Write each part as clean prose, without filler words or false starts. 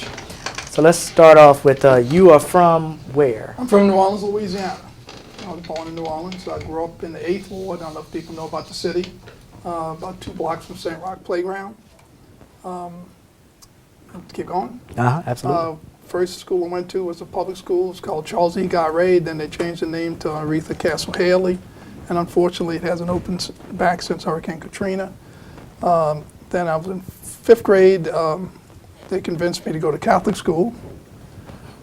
much. So let's start off with you are from where? I'm from New Orleans, Louisiana. I was born in New Orleans. I grew up in the 8th Ward. I don't know if people know about the city. About 2 blocks from St. Roch Playground. Keep going. Absolutely. First school I went to was a public school. It was called Charles E. Garray. Then they changed the name to Aretha Castle Haley. And unfortunately, it hasn't opened back since Hurricane Katrina. Then I was in 5th grade. They convinced me to go to Catholic school.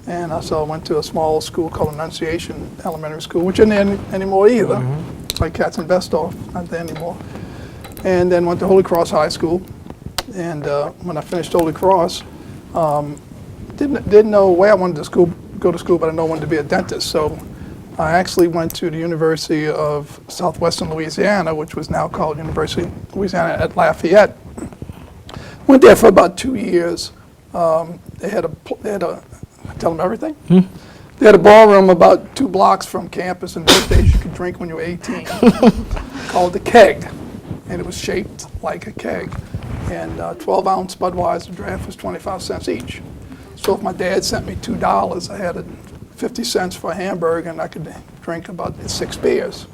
And so I went to a small school called Annunciation Elementary School, which isn't there anymore either. It's like Katzenbestorf, not there anymore. And then went to Holy Cross High School. And when I finished Holy Cross, didn't know where I wanted to go to school, but I know I wanted to be a dentist. So I actually went to the University of Southwestern Louisiana, which was now called University of Louisiana at Lafayette. Went there for about 2 years. They had a tell them everything? They had a ballroom about 2 blocks from campus, and those days you could drink when you were 18, called the Keg. And it was shaped like a keg. And 12-ounce Budweiser draft was 25 cents each. So if my dad sent me $2, I had 50 cents for a hamburger, and I could drink about 6 beers.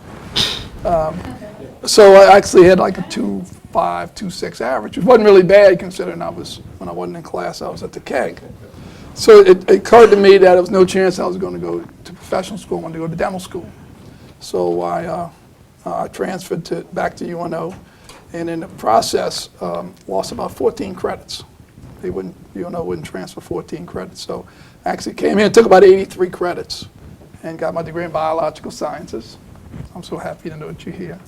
So I actually had like a 2.5, 2.6 average, which wasn't really bad considering when I wasn't in class, I was at the Keg. So it occurred to me that there was no chance I was going to go to professional school. I wanted to go to dental school. So I transferred back to UNO, and in the process, lost about 14 credits. UNO wouldn't transfer 14 credits. So I actually came here and took about 83 credits and got my degree in biological sciences. I'm so happy to know that you're here.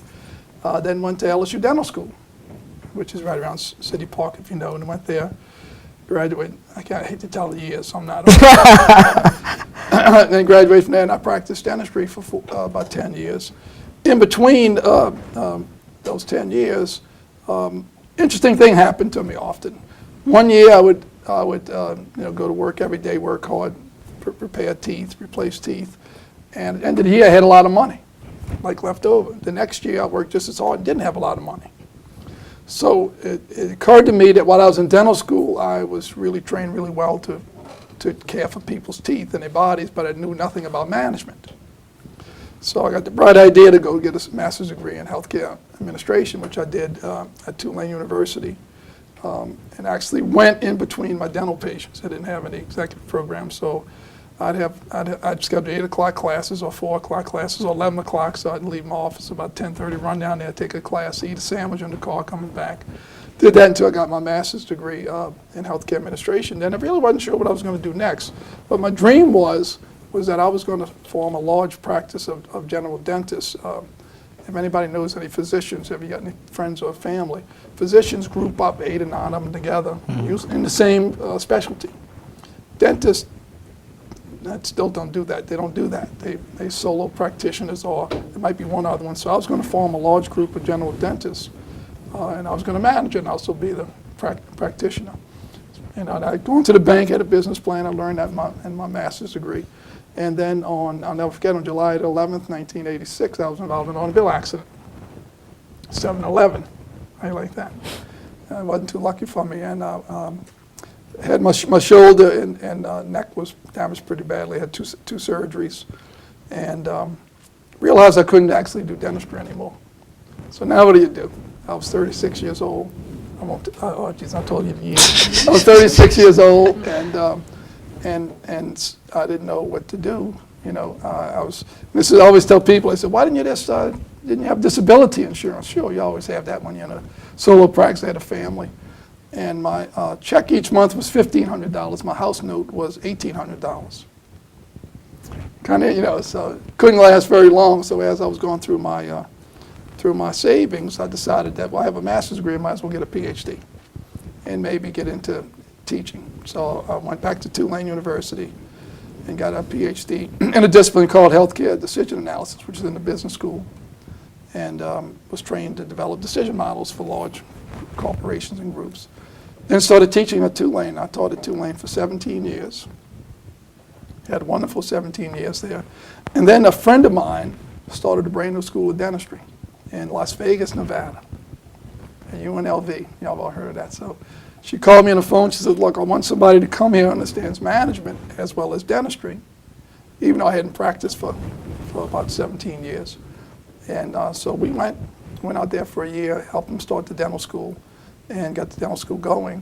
Then went to LSU Dental School, which is right around City Park, if you know, and went there. Graduated. I hate to tell the years, so I'm not. Then graduated from there, and I practiced dentistry for about 10 years. In between those 10 years, interesting thing happened to me often. One year I would go to work every day, work hard, repair teeth, replace teeth, and at the end of the year I had a lot of money, like left over. The next year I worked just as hard and didn't have a lot of money. So it occurred to me that while I was in dental school, I was really trained really well to care for people's teeth and their bodies, but I knew nothing about management. So I got the bright idea to go get a master's degree in healthcare administration, which I did at Tulane University, and actually went in between my dental patients. I didn't have any executive program, so I'd schedule 8 o'clock classes or 4 o'clock classes or 11 o'clock, so I'd leave my office about 10:30, run down there, take a class, eat a sandwich in the car, coming back. Did that until I got my master's degree in healthcare administration. Then I really wasn't sure what I was going to do next, but my dream was that I was going to form a large practice of general dentists. If anybody knows any physicians, have you got any friends or family? Physicians group up 8 or 9 of them together in the same specialty. Dentists still don't do that. They don't do that. They solo practitioners, or there might be one other one. So I was going to form a large group of general dentists, and I was going to manage it and also be the practitioner. And I'd go into the bank, had a business plan. I learned that in my master's degree. And then I'll never forget, on July 11th, 1986, I was involved in an automobile accident. 7/11, I like that. It wasn't too lucky for me. And had my shoulder and neck was damaged pretty badly. I had two surgeries, and realized I couldn't actually do dentistry anymore. So now what do? I was 36 years old. I told you the year. I was 36 years old, and I didn't know what to do. This is I always tell people. I said, why didn't you have disability insurance? Sure, you always have that when you're in a solo practice. I had a family. And my check each month was $1,500. My house note was $1,800. Kind of, so couldn't last very long. So as I was going through my savings, I decided that, I have a master's degree, I might as well get a PhD and maybe get into teaching. So I went back to Tulane University and got a PhD in a discipline called healthcare decision analysis, which is in the business school, and was trained to develop decision models for large corporations and groups. Then started teaching at Tulane. I taught at Tulane for 17 years. Had a wonderful 17 years there. And then a friend of mine started a brand new school of dentistry in Las Vegas, Nevada, at UNLV. Y'all have all heard of that. So She called me on the phone. She said, look, I want somebody to come here who understands management as well as dentistry, even though I hadn't practiced for about 17 years. And so we went out there for a year, helped them start the dental school, and got the dental school going.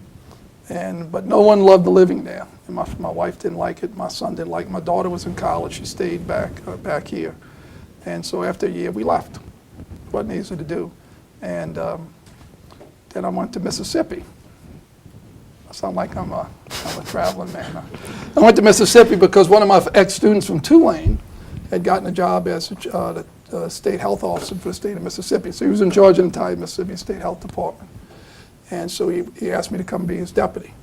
But no one loved the living there. And my wife didn't like it. My son didn't like it. My daughter was in college. She stayed back here. And so after a year, we left. It wasn't easy to do. And then I went to Mississippi. I sound like I'm a traveling man. I went to Mississippi because one of my ex-students from Tulane had gotten a job as the state health officer for the state of Mississippi. So he was in charge of the entire Mississippi State Health Department. And so he asked me to come be his deputy.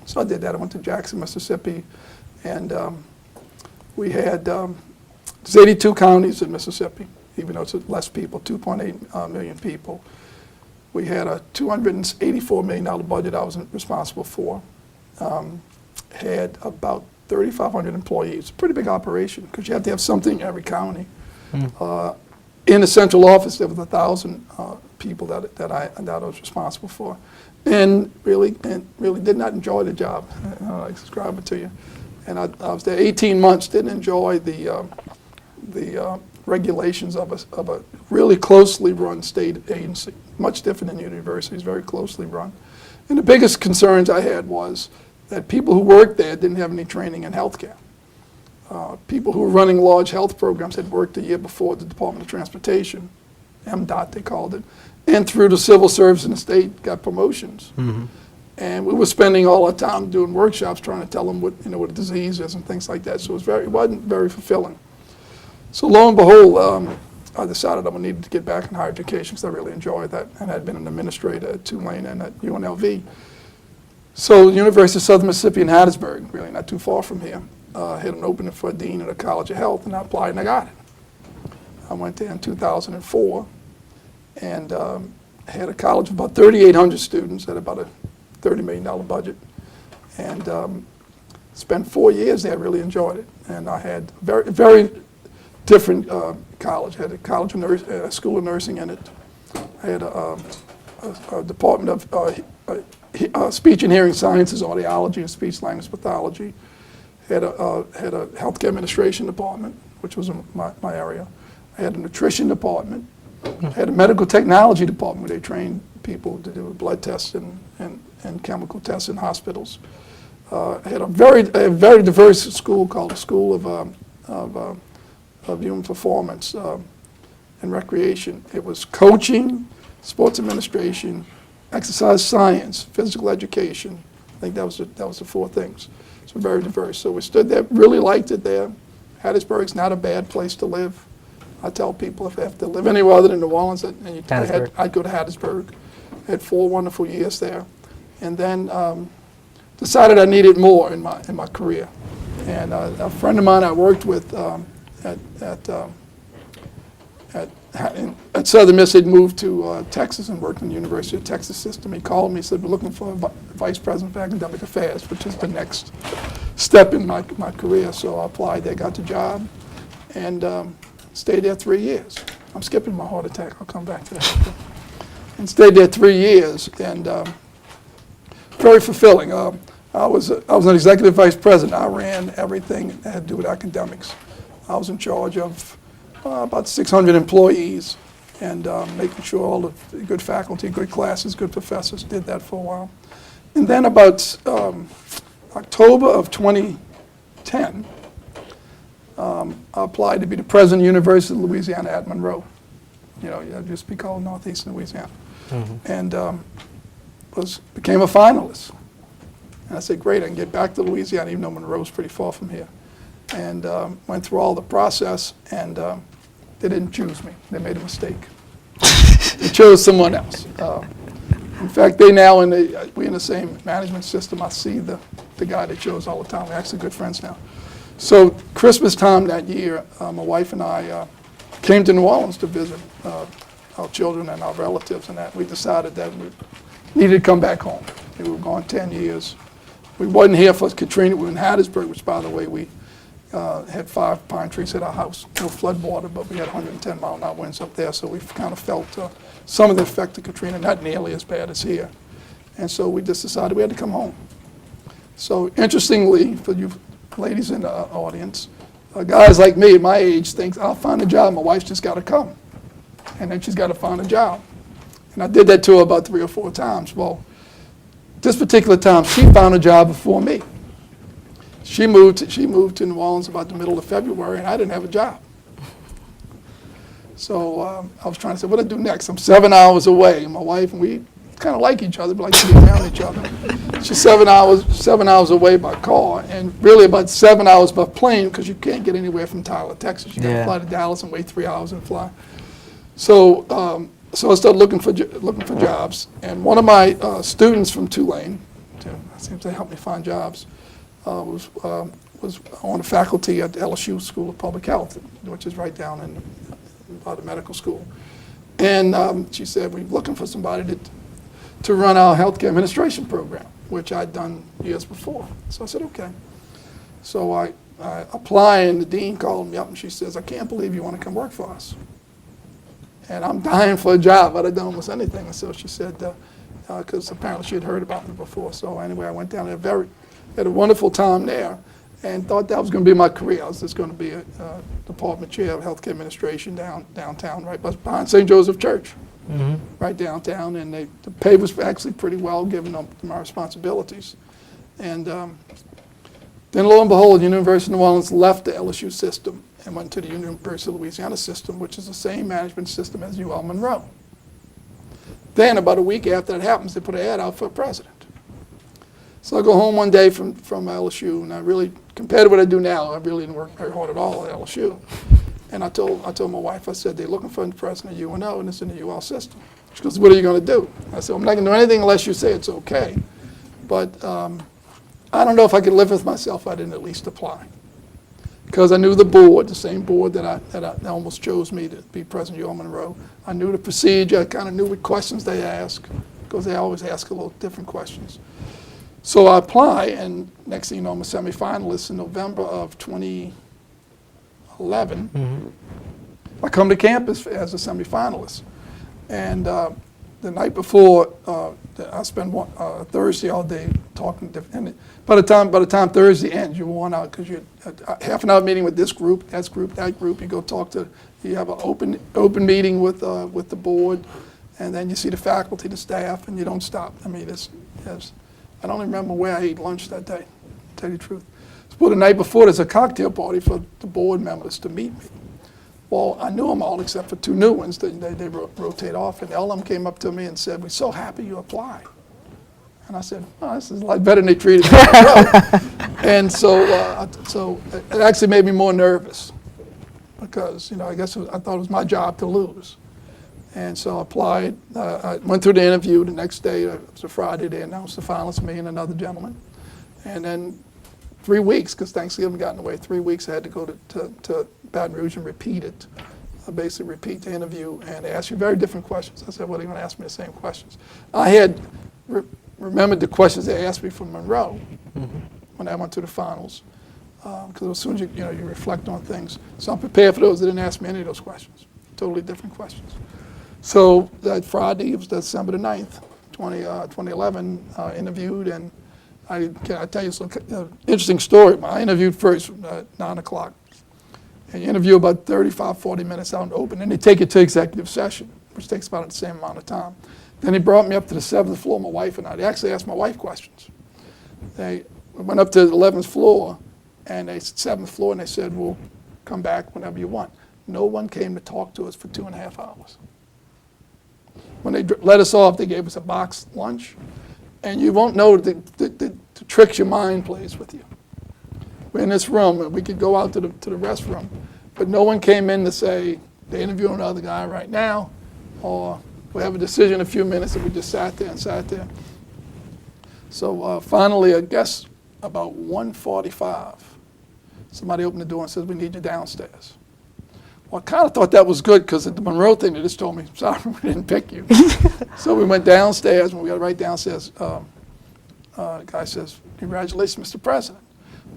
So I did that. I went to Jackson, Mississippi, and we had, there's 82 counties in Mississippi, even though it's less people, 2.8 million people. We had a $284 million budget I was responsible for. Had about 3,500 employees. A pretty big operation because you have to have something in every county. In the central office, there was 1,000 people that I was responsible for, and really did not enjoy the job. I describe it to you. And I was there 18 months. Didn't enjoy the regulations of a really closely run state agency, much different than universities, very closely run. And the biggest concerns I had was that people who worked there didn't have any training in healthcare. People who were running large health programs had worked a year before at the Department of Transportation, MDOT they called it, and through the civil service in the state got promotions. And we were spending all our time doing workshops trying to tell them what a disease is and things like that. So it wasn't very fulfilling. So lo and behold, I decided I needed to get back in higher education because I really enjoyed that, and I'd been an administrator at Tulane and at UNLV. So the University of Southern Mississippi in Hattiesburg, really not too far from here, had an opening for a dean at a college of health, and I applied and I got it. I went there in 2004 and had a college of about 3,800 students at about a $30 million budget, and spent 4 years there. Really enjoyed it, and I had very different college. I had a school of nursing in it. I had a department of speech and hearing sciences, audiology and speech language pathology. Had a healthcare administration department, which was my area. I had a nutrition department. I had a medical technology department where they trained people to do blood tests and chemical tests in hospitals. I had a very diverse school called the School of Human Performance and Recreation. It was coaching, sports administration, exercise science, physical education. I think that was the four things. So very diverse. So we stood there, really liked it there. Hattiesburg's not a bad place to live. I tell people if I have to live anywhere other than New Orleans, I'd go to Hattiesburg. I had 4 wonderful years there, and then decided I needed more in my career. And a friend of mine I worked with at Southern Miss had moved to Texas and worked in the University of Texas system. He called me and said, we're looking for a vice president of academic affairs, which is the next step in my career. So I applied there, got the job, and stayed there 3 years. I'm skipping my heart attack. I'll come back to that. And stayed there 3 years, and very fulfilling. I was an executive vice president. I ran everything that had to do with academics. I was in charge of about 600 employees and making sure all the good faculty, good classes, good professors did that for a while. And then about October of 2010, I applied to be the president of the University of Louisiana at Monroe. It used to be called Northeastern Louisiana. And became a finalist. And I said, great, I can get back to Louisiana, even though Monroe's pretty far from here. And went through all the process, and they didn't choose me. They made a mistake. They chose someone else. In fact, we're in the same management system. I see the guy they chose all the time. We're actually good friends now. So Christmas time that year, my wife and I came to New Orleans to visit our children and our relatives, and that we decided that we needed to come back home. We were gone 10 years. We wasn't here for Katrina. We were in Hattiesburg, which, by the way, we had 5 pine trees at our house. No flood water, but we had 110 mile-an-hour winds up there, so we kind of felt some of the effect of Katrina, not nearly as bad as here. And so we just decided we had to come home. So interestingly, for you ladies in the audience, guys like me, my age, thinks I'll find a job, my wife's just got to come. And then she's got to find a job. And I did that to her about 3 or 4 times. Well, this particular time, she found a job before me. She moved to New Orleans about the middle of February, and I didn't have a job. So I was trying to say, what do I do next? I'm 7 hours away. My wife and we kind of like each other, but like to be around each other. She's 7 hours away by car, and really about 7 hours by plane, because you can't get anywhere from Tyler, Texas. You got to fly to Dallas and wait 3 hours and fly. So I started looking for jobs, and one of my students from Tulane, seems to help me find jobs, was on the faculty at the LSU School of Public Health, which is right down by the medical school. And she said, we're looking for somebody to run our healthcare administration program, which I'd done years before. So I said, okay. So I apply, and the dean called me up, and she says, I can't believe you want to come work for us. And I'm dying for a job. I'd have done almost anything. And so she said, because apparently she had heard about me before. So anyway, I went down there, had a wonderful time there, and thought that was going to be my career. I was just going to be a department chair of healthcare administration downtown, right behind St. Joseph Church, right downtown. And the pay was actually pretty well given up to my responsibilities. And then lo and behold, the University of New Orleans left the LSU system and went to the University of Louisiana system, which is the same management system as UL Monroe. Then about a week after that happens, they put an ad out for a president. So I go home one day from LSU, and I really, compared to what I do now, I really didn't work very hard at all at LSU. And I told my wife, I said, they're looking for the president of UNO, and it's in the UL system. She goes, what are you going to do? I said, I'm not going to do anything unless you say it's okay. But I don't know if I could live with myself if I didn't at least apply. Because I knew the board, the same board that almost chose me to be president of UL Monroe. I knew the procedure. I kind of knew what questions they ask, because they always ask a little different questions. So I apply, and next thing you know, I'm a semifinalist in November of 2011. I come to campus as a semifinalist. And the night before, I spent Thursday all day talking to different. By the time Thursday ends, you're worn out, because you half an hour meeting with this group, that group. You go talk to. You have an open meeting with the board, and then you see the faculty, the staff, and you don't stop. I mean, I don't even remember where I ate lunch that day, to tell you the truth. But the night before, there's a cocktail party for the board members to meet me. Well, I knew them all except for 2 new ones. They rotate off, and all of them came up to me and said, we're so happy you applied. And I said, oh, this is a lot better than they treated me. And so it actually made me more nervous, because I guess I thought it was my job to lose. And so I applied. I went through the interview the next day. It was a Friday. They announced the finalists, me and another gentleman. And then 3 weeks, because Thanksgiving got in the way, 3 weeks I had to go to Baton Rouge and repeat it. I basically repeat the interview, and they asked you very different questions. I said, well, they're going to ask me the same questions. I had remembered the questions they asked me from Monroe when I went to the finals, because as soon as you reflect on things. So I'm prepared for those. They didn't ask me any of those questions. Totally different questions. So that Friday, it was December the 9th, 2011, interviewed, and I tell you some interesting story. I interviewed first at 9 o'clock. And you interview about 35, 40 minutes out in the open, and they take you to executive session, which takes about the same amount of time. Then they brought me up to the 7th floor, my wife and I. They actually asked my wife questions. They went up to the 11th floor, and they 7th floor, and they said, we'll come back whenever you want. No one came to talk to us for 2.5 hours. When they let us off, they gave us a boxed lunch, and you won't know the tricks your mind plays with you. We're in this room, and we could go out to the restroom, but no one came in to say, they're interviewing another guy right now, or we have a decision in a few minutes, and we just sat there. So finally, I guess about 1:45, somebody opened the door and says, we need you downstairs. Well, I kind of thought that was good, because at the Monroe thing, they just told me, sorry, we didn't pick you. So we went downstairs. When we got right downstairs, the guy says, congratulations, Mr. President.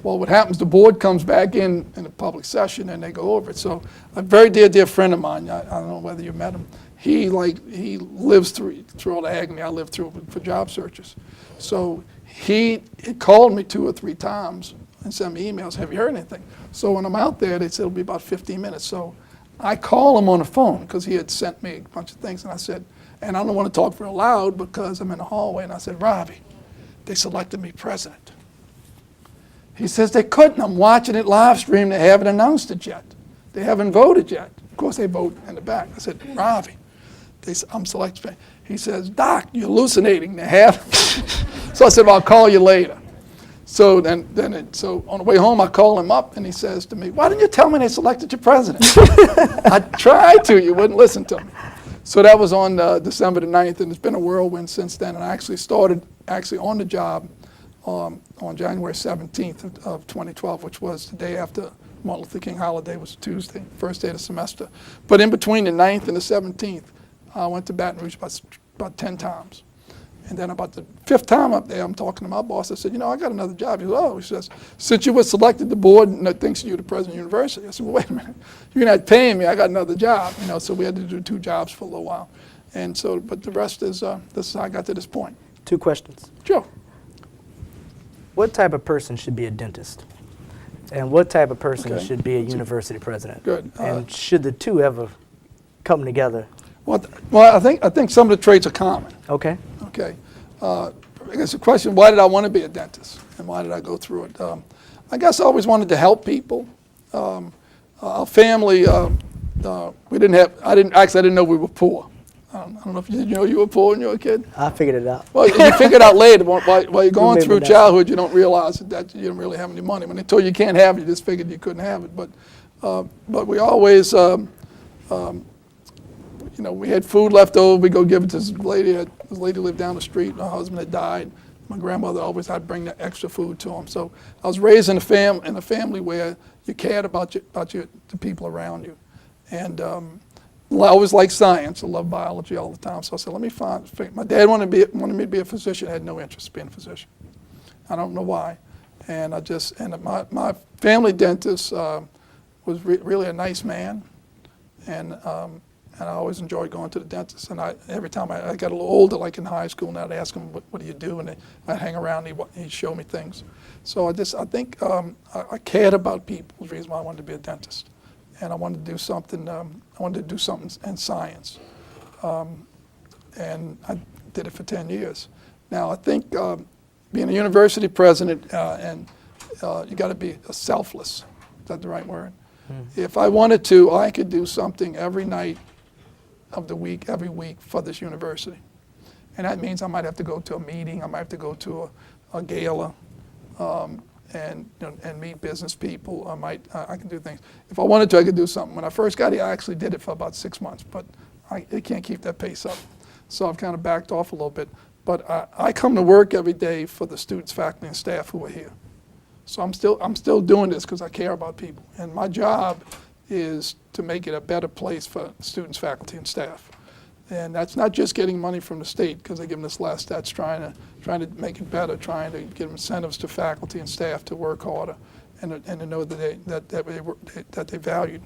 Well, what happens, the board comes back in a public session, and they go over it. So a very dear friend of mine, I don't know whether you met him, he lives through all the agony I lived through for job searches. So he called me 2 or 3 times and sent me emails, have you heard anything? So when I'm out there, they said it'll be about 15 minutes. So I call him on the phone because he had sent me a bunch of things, and I said, and I don't want to talk very loud because I'm in the hallway, and I said, Robbie, they selected me president. He says they couldn't. I'm watching it live stream. They haven't announced it yet. They haven't voted yet. Of course, they vote in the back. I said, Robbie, I'm selected. He says, Doc, you're hallucinating. They have. So I said, well, I'll call you later. So so on the way home, I call him up, and he says to me, why didn't you tell me they selected you president? I tried to. You wouldn't listen to me. So that was on December the 9th, and it's been a whirlwind since then. And I actually started on the job on January 17th of 2012, which was the day after Martin Luther King holiday, was Tuesday, first day of the semester. But in between the 9th and the 17th, I went to Baton Rouge about 10 times. And then about the 5th time up there, I'm talking to my boss. I said, you know, I got another job. He goes, oh, he says, since you were selected, the board thinks you're the president of the university. I said, well, wait a minute. You're not paying me. I got another job. You know, so we had to do 2 jobs for a little while. And so, but the rest is, this is how I got to this point. 2 questions. Sure. What type of person should be a dentist? And what type of person Okay. should be a university president? Good. And should the 2 ever come together? Well, I think some of the traits are common. Okay. Okay. I guess the question, why did I want to be a dentist? And why did I go through it? I guess I always wanted to help people. Our family, we didn't have, I didn't know we were poor. I don't know if you know you were poor when you were a kid. I figured it out. Well, you figure it out later. While you're going made me through laugh. childhood, you don't realize that you don't really have any money. When they told you can't have it, you just figured you couldn't have it. But we always, you know, we had food left over. We go give it to this lady. This lady lived down the street. Her husband had died. My grandmother always had to bring that extra food to him. So I was raised in a family where you cared about the people around you, and I always liked science. I loved biology all the time. So I said, let me find. My dad wanted me to be a physician. I had no interest in being a physician. I don't know why, and my family dentist was really a nice man, and I always enjoyed going to the dentist. And every time I got a little older, like in high school, now I'd ask him, what do you do? And I'd hang around and he'd show me things. So I think I cared about people. Was the reason why I wanted to be a dentist. And I wanted to do something, in science. And I did it for 10 years. Now I think being a university president, you got to be selfless. Is that the right word? If I wanted to, I could do something every night of the week, every week for this university. And that means I might have to go to a meeting, I might have to go to a gala, and meet business people. I can do things. If I wanted to, I could do something. When I first got here, I actually did it for about 6 months, but I can't keep that pace up. So I've kind of backed off a little bit. But I come to work every day for the students, faculty, and staff who are here. So I'm still doing this because I care about people. And my job is to make it a better place for students, faculty, and staff. And that's not just getting money from the state, because they give them this last stats, trying to make it better, trying to give incentives to faculty and staff to work harder and to know that they valued.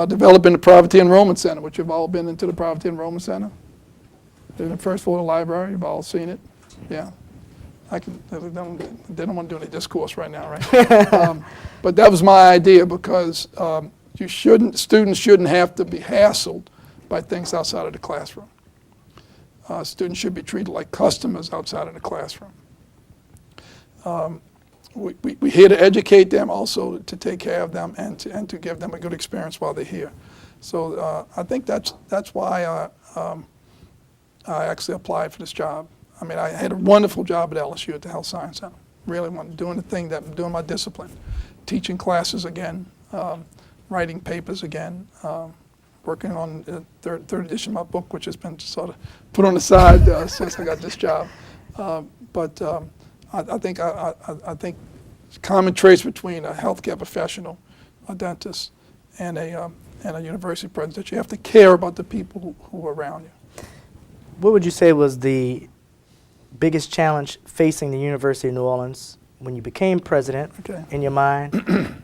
Developing the Poverty Enrollment Center, which you've all been into the Poverty Enrollment Center. In the first floor of the library, you've all seen it. Yeah. They don't want to do any discourse right now, right? But that was my idea, because students shouldn't have to be hassled by things outside of the classroom. Students should be treated like customers outside of the classroom. We're here to educate them, also to take care of them, and to give them a good experience while they're here. So I think that's why I actually applied for this job. I mean, I had a wonderful job at LSU at the Health Science Center. Really doing the thing doing my discipline, teaching classes again, writing papers again, working on the third edition of my book, which has been sort of put on the side since I got this job. But I think common traits between a healthcare professional, a dentist, and a university president, that you have to care about the people who are around you. What would you say was the biggest challenge facing the University of New Orleans when you became president, in your mind?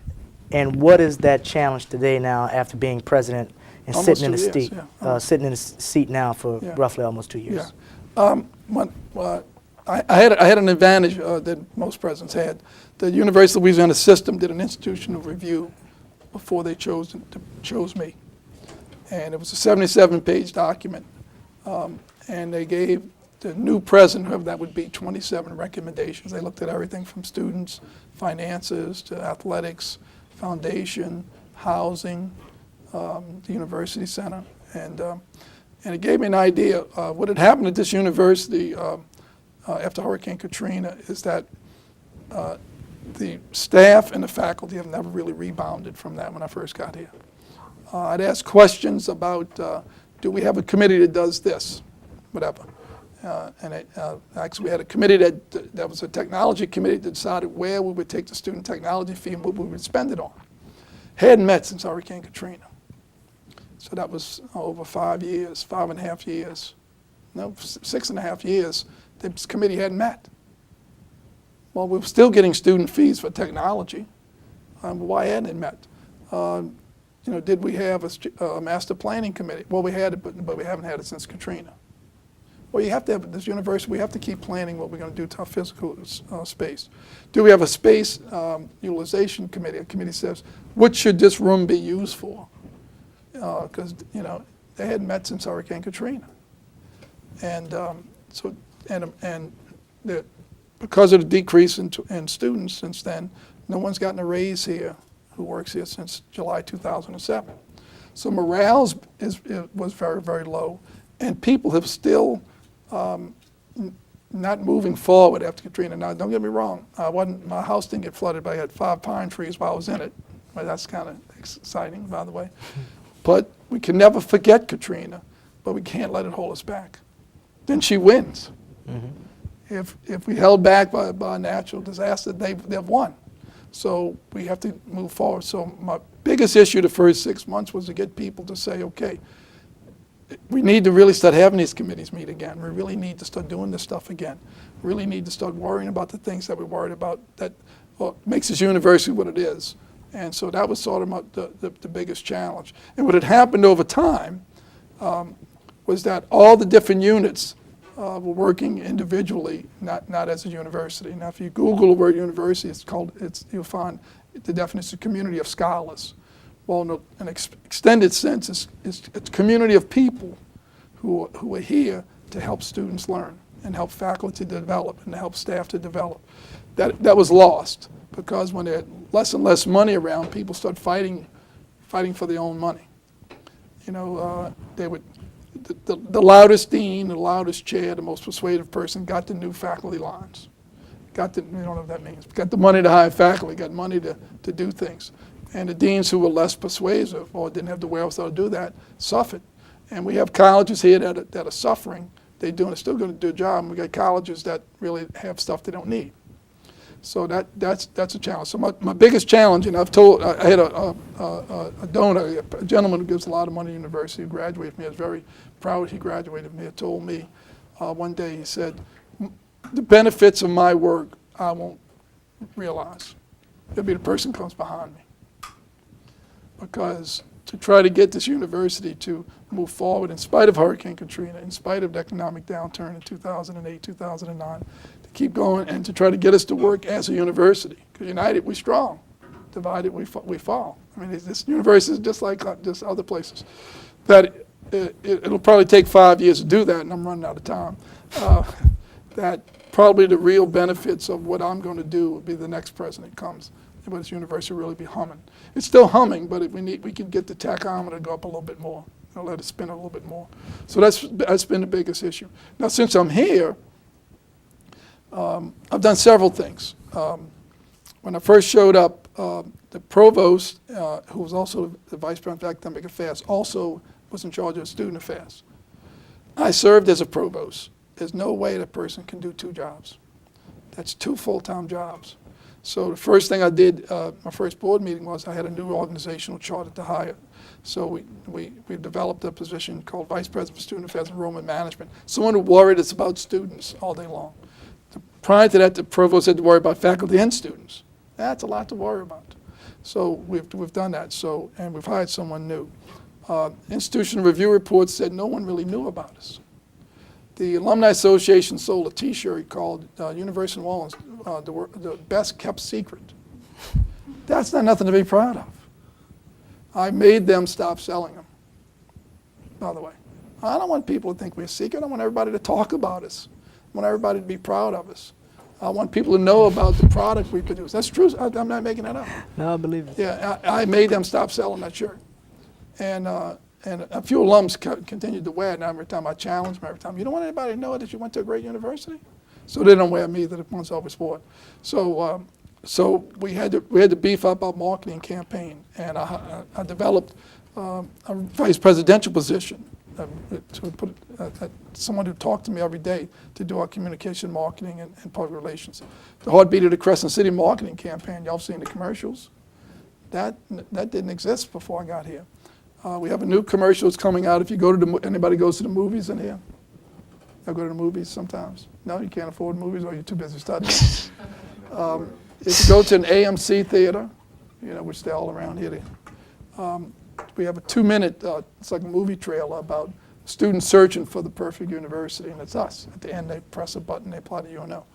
And what is that challenge today now after being president and Almost sitting in a 2 years, seat, yeah. sitting in a seat now for Yeah. roughly almost 2 years. Yeah. I had an advantage that most presidents had. The University of Louisiana system did an institutional review before they chose me. And it was a 77-page document. And they gave the new president, whoever that would be, 27 recommendations. They looked at everything from students, finances, to athletics, foundation, housing, the university center. And it gave me an idea. What had happened at this university after Hurricane Katrina is that the staff and the faculty have never really rebounded from that when I first got here. I'd ask questions about, do we have a committee that does this, whatever. Actually, we had a committee that was a technology committee that decided where we would take the student technology fee and what we would spend it on. Hadn't met since Hurricane Katrina. So that was over 5 years, 5.5 years, no, 6.5 years. This committee hadn't met. Well, we were still getting student fees for technology. Why hadn't it met? Did we have a master planning committee? Well, we had it, but we haven't had it since Katrina. Well, you have to have this university. We have to keep planning what we're going to do to our physical space. Do we have a space utilization committee? A committee says, what should this room be used for? Because they hadn't met since Hurricane Katrina, because of the decrease in students since then, no one's gotten a raise here who works here since July 2007. So morale was very, very low, and people have still not moving forward after Katrina. Now, don't get me wrong, my house didn't get flooded, but I had 5 pine trees while I was in it. Well, that's kind of exciting, by the way. But we can never forget Katrina, but we can't let it hold us back. Then she wins. Mm-hmm. If we held back by a natural disaster, they've won. So we have to move forward. So my biggest issue the first 6 months was to get people to say, okay, we need to really start having these committees meet again. We really need to start doing this stuff again. We really need to start worrying about the things that we're worried about that makes this university what it is. And so that was sort of the biggest challenge. And what had happened over time was that all the different units were working individually, not as a university. Now, if you Google the word university, you'll find the definition of community of scholars. Well, in an extended sense, it's a community of people who are here to help students learn and help faculty to develop and to help staff to develop. That was lost because when there had less and less money around, people started fighting for their own money. They would. The loudest dean, the loudest chair, the most persuasive person got the new faculty lines. We don't know what that means. Got the money to hire faculty, got money to do things. And the deans who were less persuasive or didn't have the wherewithal to do that suffered. And we have colleges here that are suffering. They're still going to do a job. And we got colleges that really have stuff they don't need. So that's a challenge. So my biggest challenge, and I had a donor, a gentleman who gives a lot of money to the university who graduated from me. I was very proud he graduated from me. He told me one day, he said, the benefits of my work I won't realize. It'll be the person who comes behind me. Because to try to get this university to move forward in spite of Hurricane Katrina, in spite of the economic downturn in 2008, 2009, to keep going and to try to get us to work as a university. Because united, we're strong. Divided, we fall. I mean, this university is just like just other places. That it'll probably take 5 years to do that, and I'm running out of time. That probably the real benefits of what I'm going to do will be the next president comes. But this university will really be humming. It's still humming, but we can get the tachometer to go up a little bit more. Let it spin a little bit more. So that's been the biggest issue. Now, since I'm here, I've done several things. When I first showed up, the provost, who was also the vice president of academic affairs, also was in charge of student affairs. I served as a provost. There's no way that person can do 2 jobs. That's 2 full-time jobs. So the first thing I did, my first board meeting was I had a new organizational chart to hire. So we developed a position called Vice President for Student Affairs and Enrollment Management. Someone who worried us about students all day long. Prior to that, the provost had to worry about faculty and students. That's a lot to worry about. So we've done that. And we've hired someone new. Institutional review reports said no one really knew about us. The Alumni Association sold a T-shirt called University of New Orleans, the best kept secret. That's not nothing to be proud of. I made them stop selling them, by the way. I don't want people to think we're secret. I want everybody to talk about us. I want everybody to be proud of us. I want people to know about the product we produce. That's true. I'm not making that up. No, I believe it. Yeah, I made them stop selling that shirt. And a few alums continued to wear it. And every time I challenged them, every time, you don't want anybody to know that you went to a great university? So they don't wear me, that once I was born. So we had to beef up our marketing campaign. And I developed a vice presidential position to put someone who talked to me every day to do our communication, marketing, and public relations. The heartbeat of the Crescent City marketing campaign, y'all seen the commercials? That didn't exist before I got here. We have a new commercial that's coming out. If you go to anybody goes to the movies in here? Y'all go to the movies sometimes? No, you can't afford movies, or you're too busy studying. If you go to an AMC theater, which they're all around here, we have a 2-minute, it's like a movie trailer about students searching for the perfect university, and it's us. At the end, they press a button, they apply to UNO.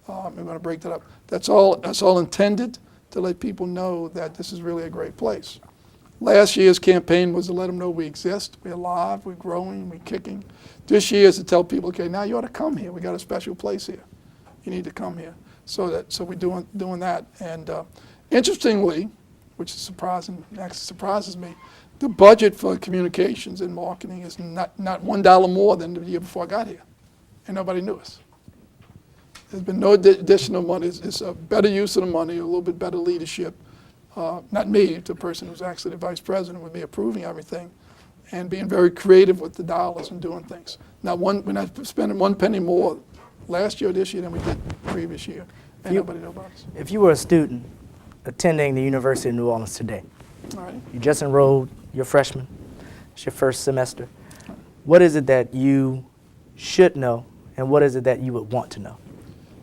We're going to break that up. That's all intended to let people know that this is really a great place. Last year's campaign was to let them know we exist, we're alive, we're growing, we're kicking. This year is to tell people, okay, now you ought to come here. We got a special place here. You need to come here. So we're doing that. And interestingly, which is surprising, actually surprises me, the budget for communications and marketing is not $1 more than the year before I got here. And nobody knew us. There's been no additional money. It's a better use of the money, a little bit better leadership. Not me, the person who's actually the vice president, with me approving everything and being very creative with the dollars and doing things. Now, we're not spending 1 penny more last year or this year than we did the previous year. And nobody knew about us. If you were a student attending the University of New Orleans today, All right. you just enrolled, you're freshman, it's your first semester, what is it that you should know, and what is it that you would want to know?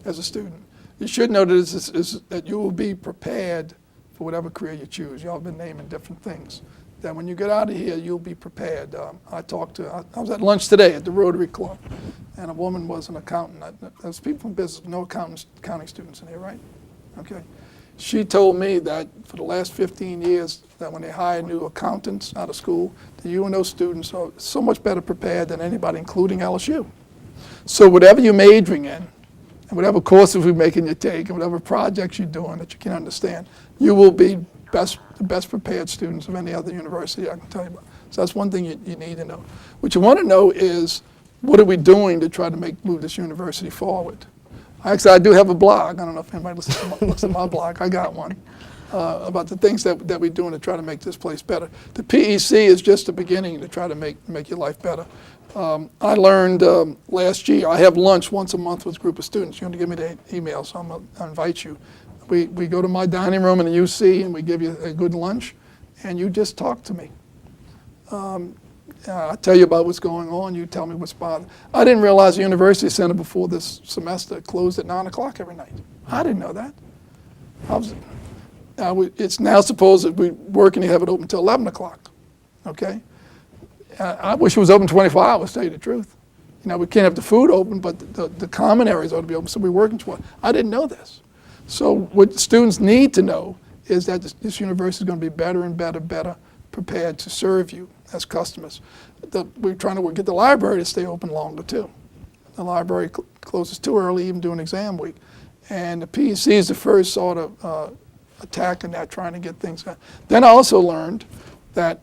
As a student, you should know that you will be prepared for whatever career you choose. Y'all have been naming different things. That when you get out of here, you'll be prepared. I was at lunch today at the Rotary Club, and a woman was an accountant. There's people from business, no accounting students in here, right? Okay. She told me that for the last 15 years, that when they hire new accountants out of school, the UNO students are so much better prepared than anybody, including LSU. So whatever you're majoring in, and whatever courses we're making you take, and whatever projects you're doing that you can understand, you will be the best prepared students of any other university I can tell you about. So that's one thing you need to know. What you want to know is, what are we doing to try to move this university forward? Actually, I do have a blog. I don't know if anybody looks at my blog. I got one about the things that we're doing to try to make this place better. The PEC is just the beginning to try to make your life better. I learned last year, I have lunch once a month with a group of students. You're going to give me the email, so I'll invite you. We go to my dining room in the UC, and we give you a good lunch, and you just talk to me. I tell you about what's going on. You tell me what's bothering. I didn't realize the University Center before this semester closed at 9 o'clock every night. I didn't know that. It's now supposed that we're working to have it open until 11 o'clock. Okay? I wish it was open 24 hours, to tell you the truth. We can't have the food open, but the common areas ought to be open, so we're working toward. I didn't know this. So what students need to know is that this university is going to be better and better prepared to serve you as customers. We're trying to get the library to stay open longer too. The library closes too early, even during exam week. And the PEC is the first sort of attack in that, trying to get things done. Then I also learned that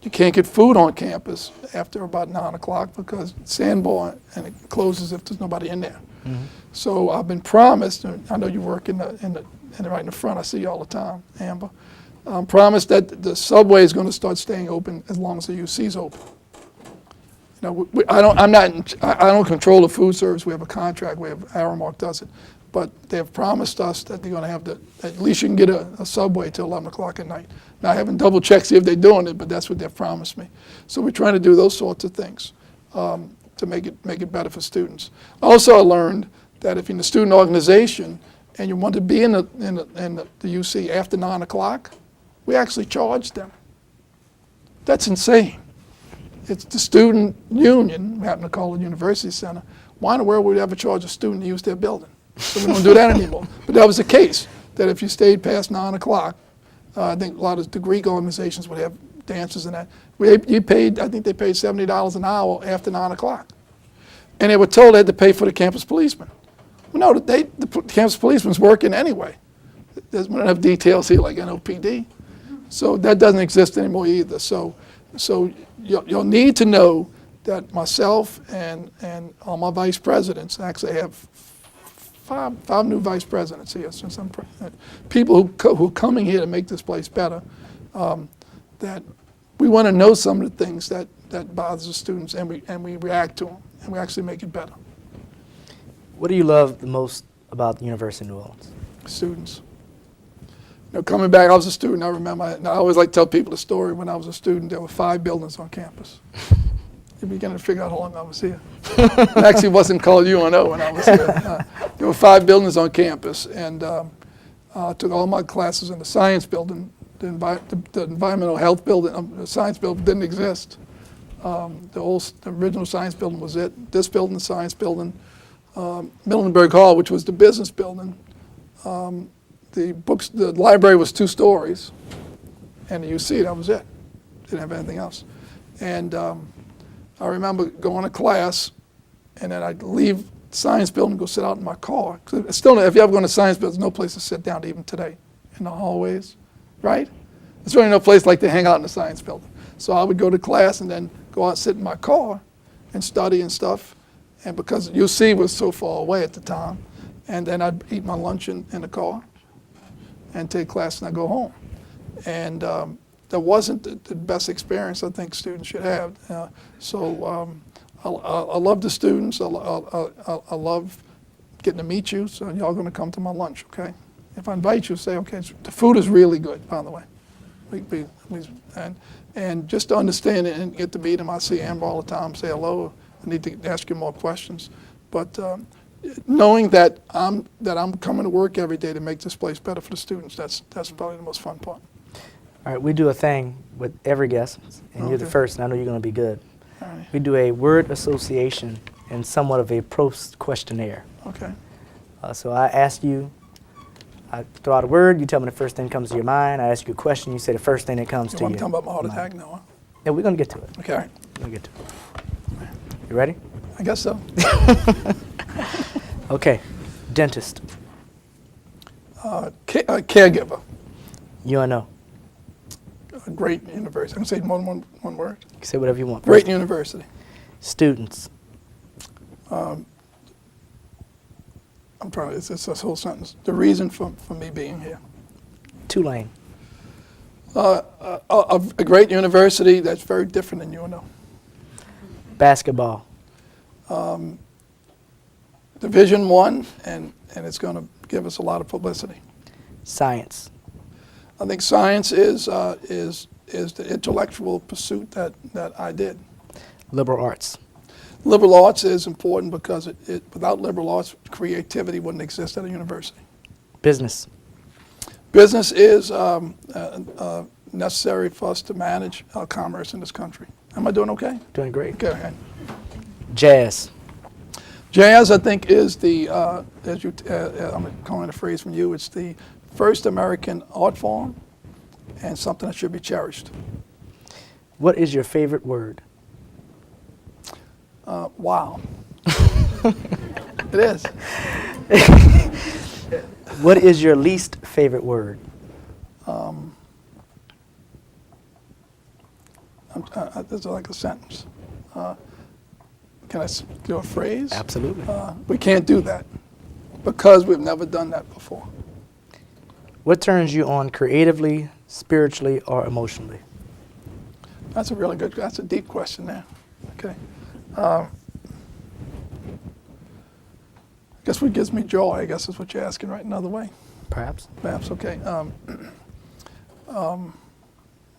you can't get food on campus after about 9 o'clock because sandbar, and it closes if there's nobody in there. Mm-hmm. So I've been promised, and I know you work right in the front, I see you all the time, Amber. I'm promised that the subway is going to start staying open as long as the UC is open. I don't control the food service. We have a contract. Aramark does it, but they have promised us that they're going to have at least you can get a subway till 11 o'clock at night. Now I haven't double checked see if they're doing it, but that's what they've promised me. So we're trying to do those sorts of things to make it better for students. Also, I learned that if you're in the student organization and you want to be in the UC after 9 o'clock, we actually charge them. That's insane. It's the student union, we happen to call it University Center. Why in the world would we ever charge a student to use their building? So we don't do that anymore. But that was the case, that if you stayed past 9 o'clock, I think a lot of degree organizations would have dances and that. I think they paid $70 an hour after 9 o'clock. And they were told they had to pay for the campus policeman. Well, no, the campus policeman's working anyway. We don't have details here like NOPD. So that doesn't exist anymore either. So you'll need to know that myself and all my vice presidents, actually I have five new vice presidents here since I'm president, people who are coming here to make this place better, that we want to know some of the things that bothers the students, and we react to them, and we actually make it better. What do you love the most about the University of New Orleans? Students. You know, coming back, I was a student, I remember, and I always like to tell people the story. When I was a student, there were 5 buildings on campus. You're beginning to figure out how long I was here. It actually wasn't called UNO when I was here. There were 5 buildings on campus, and I took all my classes in the science building. The environmental health building, the science building didn't exist. The original science building was it. This building, the science building. Middleburg Hall, which was the business building. The library was 2 stories, and the UC, that was it. Didn't have anything else. And I remember going to class, and then I'd leave the science building and go sit out in my car. Still, if you ever go to science building, there's no place to sit down even today in the hallways, right? There's really no place like to hang out in the science building. So I would go to class and then go out and sit in my car and study and stuff. And because UC was so far away at the time, and then I'd eat my lunch in the car and take class and I'd go home. And that wasn't the best experience I think students should have. I love the students. I love getting to meet you. So y'all going to come to my lunch, okay? If I invite you, say, okay, the food is really good, by the way. And just to understand it and get to meet them, I see Amber all the time, say hello. I need to ask you more questions. But knowing that I'm coming to work every day to make this place better for the students, that's probably the most fun part. All right, we do a thing with every guest, and you're the first, and I know you're going to be good. All right. We do a word association and somewhat of a Proust questionnaire. Okay. So I ask you, I throw out a word, you tell me the first thing that comes to your mind. I ask you a question, you say the first thing that comes to you. You want to talk about my heart attack now, huh? Yeah, we're going to get to it. Okay, all right. We're going to get to it. You ready? I guess so. Okay. Dentist. Caregiver. UNO. A great university. I can say more than one word. You can say whatever you want. Great university. Students. I'm trying to, it's this whole sentence. The reason for me being here. Tulane. A great university that's very different than UNO. Basketball. Division I, and it's going to give us a lot of publicity. Science. I think science is the intellectual pursuit that I did. Liberal arts. Liberal arts is important because without liberal arts, creativity wouldn't exist at a university. Business. Business is necessary for us to manage commerce in this country. Am I doing okay? Doing great. Go ahead. Jazz. Jazz, I think, is the, I'm calling a phrase from you, it's the first American art form and something that should be cherished. What is your favorite word? Wow. It is. What is your least favorite word? This is like a sentence. Can I do a phrase? Absolutely. We can't do that because we've never done that before. What turns you on creatively, spiritually, or emotionally? That's a deep question there. Okay. I guess what gives me joy, I guess is what you're asking, right? Another way. Perhaps. Perhaps, okay. I'm going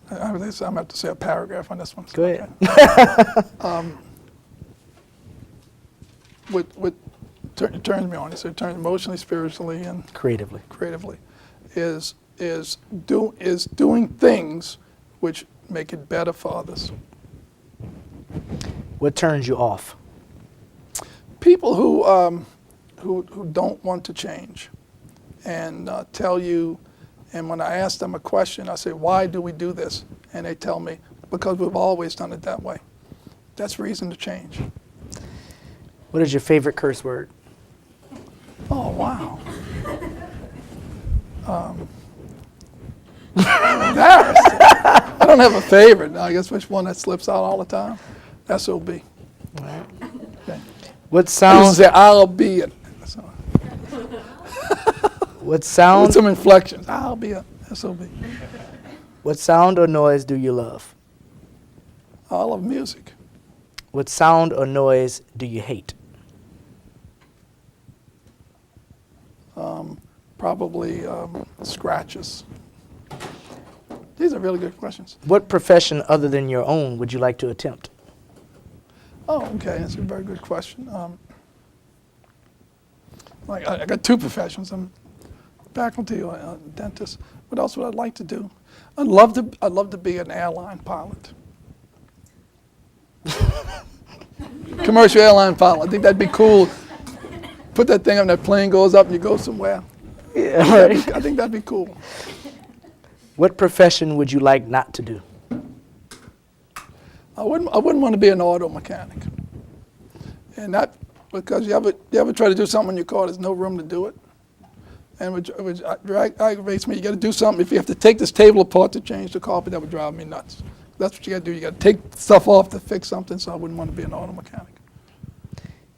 to have to say a paragraph on this one. Go ahead. Okay. What turns me on, so it turns emotionally, spiritually, and Creatively. creatively, is doing things which make it better for others. What turns you off? People who don't want to change and tell you, and when I ask them a question, I say, why do we do this? And they tell me, because we've always done it that way. That's reason to change. What is your favorite curse word? Oh, wow. Embarrassed. I don't have a favorite. I guess which one that slips out all the time? SOB. All right. Okay. What I used to sound? say, I'll be it. So, What with sound? some inflections. I'll be a SOB. What sound or noise do you love? I love music. What sound or noise do you hate? Probably scratches. These are really good questions. What profession other than your own would you like to attempt? Oh, okay, that's a very good question. Like I got two professions. I'm faculty or a dentist. What else would I like to do? I'd love to be an airline pilot. Commercial airline pilot. I think that'd be cool. Put that thing on, that plane goes up and you go somewhere. Yeah, right. I think that'd be cool. What profession would you like not to do? I wouldn't want to be an auto mechanic. And not because you ever try to do something in your car, there's no room to do it. And which aggravates me. You got to do something. If you have to take this table apart to change the carpet, that would drive me nuts. That's what you got to do. You got to take stuff off to fix something. So I wouldn't want to be an auto mechanic.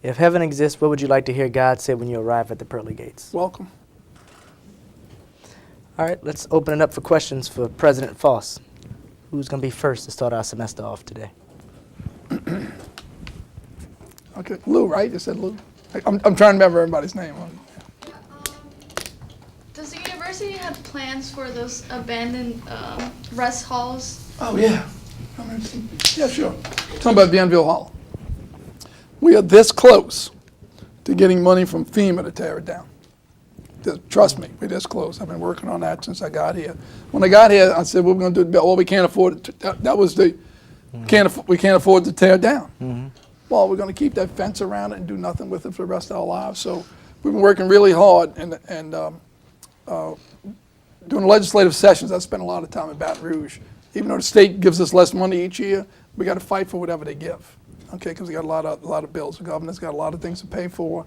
If heaven exists, what would you like to hear God say when you arrive at the pearly gates? Welcome. All right, let's open it up for questions for President Foss. Who's going to be first to start our semester off today? Okay, Lou, right? You said Lou. I'm trying to remember everybody's name. Does the university have plans for those abandoned rest halls? Oh yeah. Yeah, sure. Talking about Bienville Hall. We are this close to getting money from FEMA to tear it down. Trust me, we're this close. I've been working on that since I got here. When I got here, I said, we're going to do it. Well, we can't afford it. That was the, we can't afford to tear it down. Mm-hmm. Well, we're going to keep that fence around it and do nothing with it for the rest of our lives. So we've been working really hard and doing legislative sessions. I spent a lot of time in Baton Rouge. Even though the state gives us less money each year, we got to fight for whatever they give. Okay, because we got a lot of bills. The governor's got a lot of things to pay for,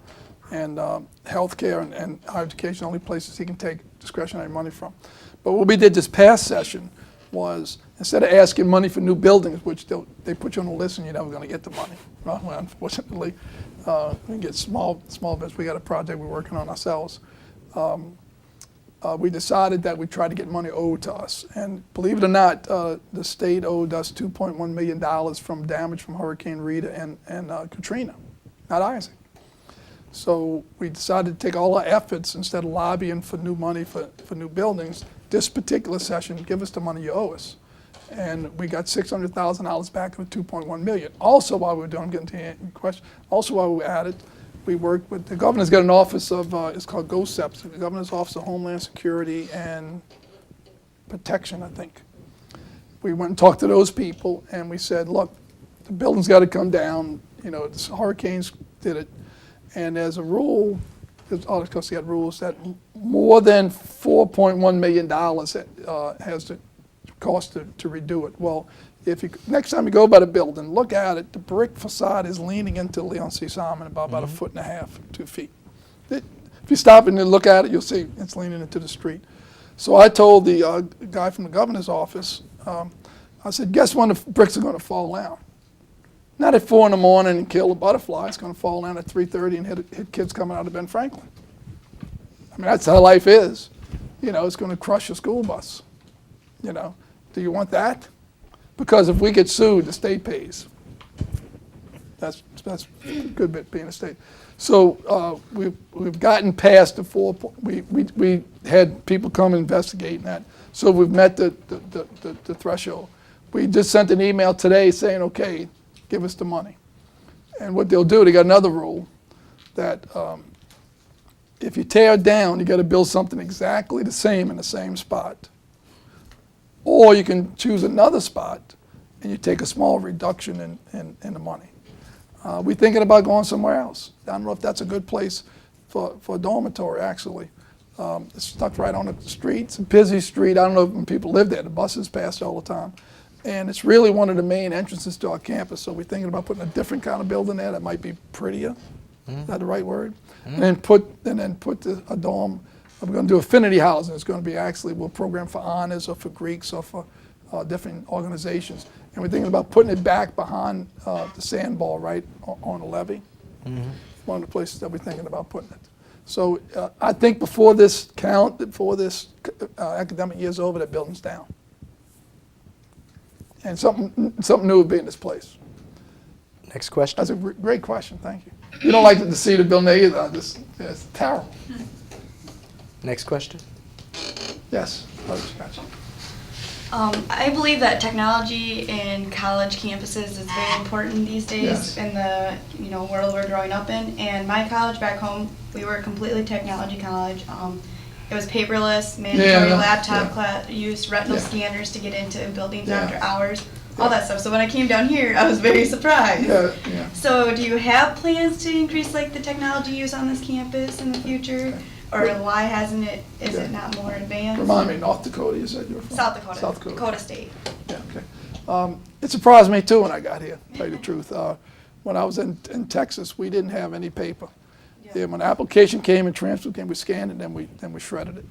and health care and higher education, only places he can take discretionary money from. But what we did this past session was, instead of asking money for new buildings, which they put you on a list and you're never going to get the money. Well, unfortunately, we get small business. We got a project we're working on ourselves. We decided that we tried to get money owed to us. And believe it or not, the state owed us $2.1 million from damage from Hurricane Rita and Katrina, not Isaac. So we decided to take all our efforts, instead of lobbying for new money for new buildings, this particular session, give us the money you owe us. And we got $600,000 back of $2.1 million. Also, while we were doing, I'm getting to your question, also while we were at it, we worked with, the governor's got an office of, it's called GOSEPS, the Governor's Office of Homeland Security and Protection, I think. We went and talked to those people and we said, look, the building's got to come down, you know, the hurricanes did it. And there's a rule, of course, they got rules that more than $4.1 million has to cost to redo it. Well, if you, next time you go by the building, look at it, the brick facade is leaning into Leon C. Simon about a foot and a half, 2 feet. If you stop and look at it, you'll see it's leaning into the street. So I told the guy from the governor's office, I said, guess when the bricks are going to fall down? Not at 4 in the morning and kill a butterfly. It's going to fall down at 3:30 and hit kids coming out of Ben Franklin. I mean, that's how life is. You know, it's going to crush a school bus. You know, do you want that? Because if we get sued, the state pays. That's a good bit being a state. So we've gotten past the we had people come and investigate that. So we've met the threshold. We just sent an email today saying, okay, give us the money. And what they'll do, they got another rule that if you tear it down, you got to build something exactly the same in the same spot. Or you can choose another spot and you take a small reduction in the money. We're thinking about going somewhere else. I don't know if that's a good place for a dormitory, actually. It's stuck right on the street. It's a busy street. I don't know if people live there. The buses pass all the time. And it's really one of the main entrances to our campus. So we're thinking about putting a different kind of building there that might be prettier. Is that the right word? And then put a dorm. We're going to do affinity housing. It's going to be actually, we'll program for honors or for Greeks or for different organizations. And we're thinking about putting it back behind the sandbar right on the levee. One of the places that we're thinking about putting it. So I think before this academic year's over, that building's down. And something new will be in this place. Next question. That's a great question, thank you. You don't like to see the building there either, it's terrible. Next question. Yes, gotcha. I believe that technology in college campuses is very important these days Yes. in the world we're growing up in. And my college back home, we were a completely technology college. It was paperless, mandatory laptop use, retinal scanners to get into buildings after hours, all that stuff. So when I came down here, I was very surprised. So do you have plans to increase like the technology use on this campus in the future? Or why hasn't it, is it not more advanced? Remind me, North Dakota, you said you were from? South Dakota. South Dakota. Dakota State. Yeah, okay. It surprised me too when I got here, to tell you the truth. When I was in Texas, we didn't have any paper. Yeah, when the application came and transfer came, we scanned it, then we shredded it.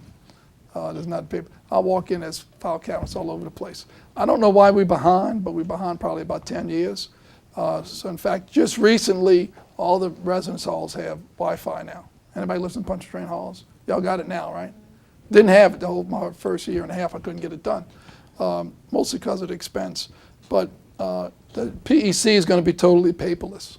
There's not paper. I walk in, there's file cabinets all over the place. I don't know why we're behind, but we're behind probably about 10 years. So in fact, just recently, all the residence halls have Wi-Fi now. Anybody lives in Punch Train halls? Y'all got it now, right? Didn't have it my first year and a half. I couldn't get it done, mostly because of the expense. But the PEC is going to be totally paperless.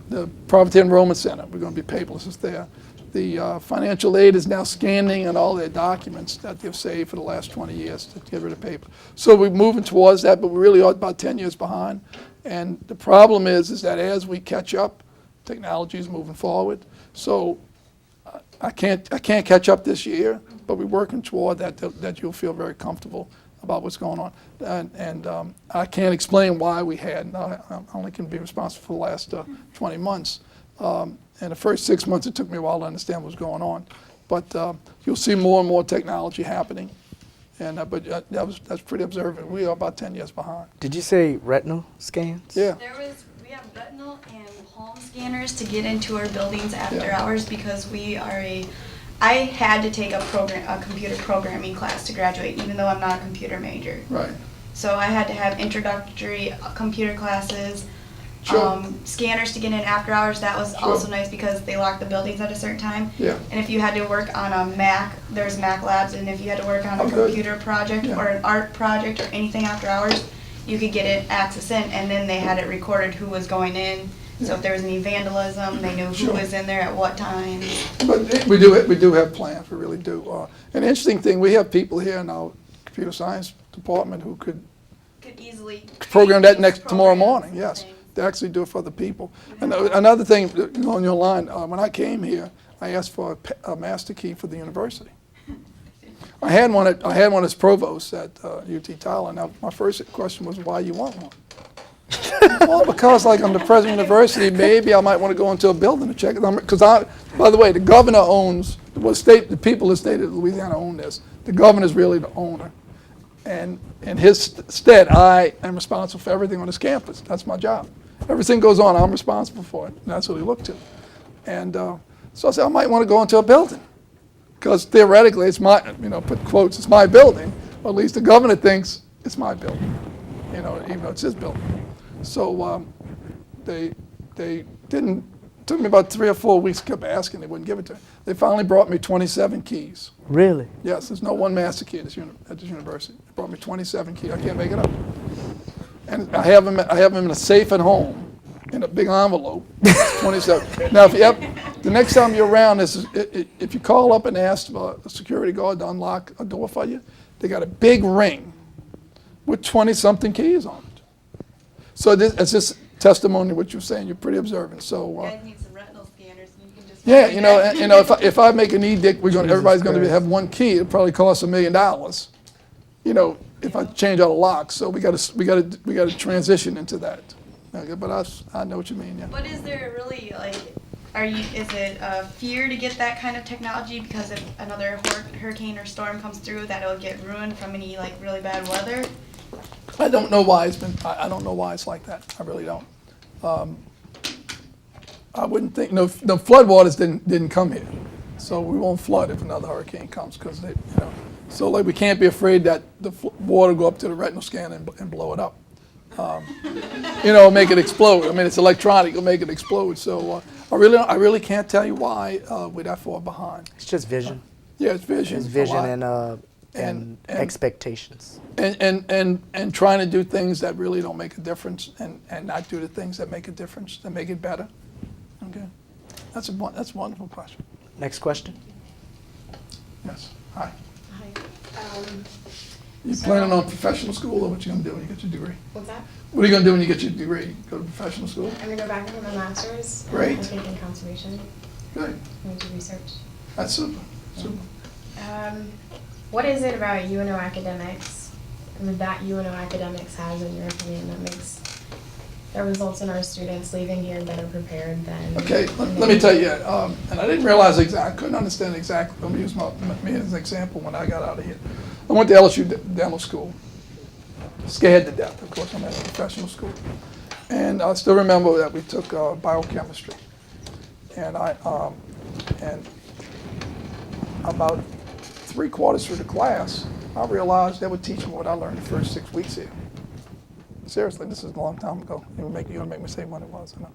The Poverty Enrollment Center, we're going to be paperless. It's there. The financial aid is now scanning and all their documents that they've saved for the last 20 years to get rid of paper. So we're moving towards that, but we really are about 10 years behind. And the problem is that as we catch up, technology is moving forward. So I can't catch up this year, but we're working toward that you'll feel very comfortable about what's going on. And I can't explain why we hadn't. I only can be responsible for the last 20 months. And the first 6 months, it took me a while to understand what was going on. But you'll see more and more technology happening. And but that's pretty observant. We are about 10 years behind. Did you say retinal scans? Yeah. We have retinal and palm scanners to get into our buildings after hours because I had to take a computer programming class to graduate, even though I'm not a computer major. Right. So I had to have introductory computer classes, scanners to get in after hours. That was also nice because they locked the buildings at a certain time. Yeah. And if you had to work on a Mac, there's Mac labs, and if you had to work on a computer project or an art project or anything after hours, you could get it access in, and then they had it recorded who was going in. So if there was any vandalism, they knew who was in there at what time. But we do have plans. We really do. An interesting thing, we have people here in our computer science department who could Easily program that tomorrow morning. Yes, they actually do it for other people. And another thing on your line, when I came here, I asked for a master key for the university. I had one as provost at UT Tyler. Now my first question was, why you want one? Well, because like I'm the president of the university, maybe I might want to go into a building to check it. Because by the way, the governor owns the people of the state of Louisiana own this. The governor is really the owner, and in his stead, I am responsible for everything on this campus. That's my job. Everything goes on, I'm responsible for it. And that's what he looked to. And so I said I might want to go into a building, because theoretically it's my, put quotes, it's my building. Or at least the governor thinks it's my building, even though it's his building. So they didn't, took me about 3 or 4 weeks, kept asking, they wouldn't give it to me. They finally brought me 27 keys. Really? Yes, there's no one master key at this university. They brought me 27 keys, I can't make it up. And I have them in a safe at home, in a big envelope, 27. Now, the next time you're around, if you call up and ask for a security guard to unlock a door for you, they got a big ring with 20-something keys on it. So it's just testimony to what you're saying. You're pretty observant. So you guys need some retinal scanners, and you can just if I make an edict, everybody's going to have one key. It probably costs $1 million. you know, if I change all the locks. So we got to transition into that. Okay, but I know what you mean. Yeah. But is there really like, is it a fear to get that kind of technology because if another hurricane or storm comes through that it'll get ruined from any like really bad weather? I don't know why I don't know why it's like that. I really don't. I wouldn't think, no floodwaters didn't come here. So we won't flood if another hurricane comes because you know. So like we can't be afraid that the water go up to the retinal scanner and blow it up. You know, make it explode. I mean, it's electronic. It'll make it explode. So I really can't tell you why we're that far behind. It's just vision. Yeah, it's vision. It's vision a lot. and expectations. And trying to do things that really don't make a difference, and not do the things that make a difference, that make it better. Okay, that's a wonderful question. Next question. Yes. Hi. Hi. You planning on professional school, or what you gonna do when you get your degree? What's that? What are you gonna do when you get your degree? Go to professional school? I'm gonna go back and get my master's. Great. I'm taking conservation. Good. I'm going to do research. That's super. Super. What is it about UNO academics that UNO academics has, in your opinion, that results in our students leaving here better prepared than? Okay, let me tell you, and I didn't realize exactly, I couldn't understand exactly. Let me use me as an example when I got out of here. I went to LSU dental school, scared to death. Of course, I'm at a professional school. And I still remember that we took biochemistry. And and about 3/4 through the class, I realized they were teaching what I learned the first 6 weeks here. Seriously, this is a long time ago. You're gonna make me say when it was. You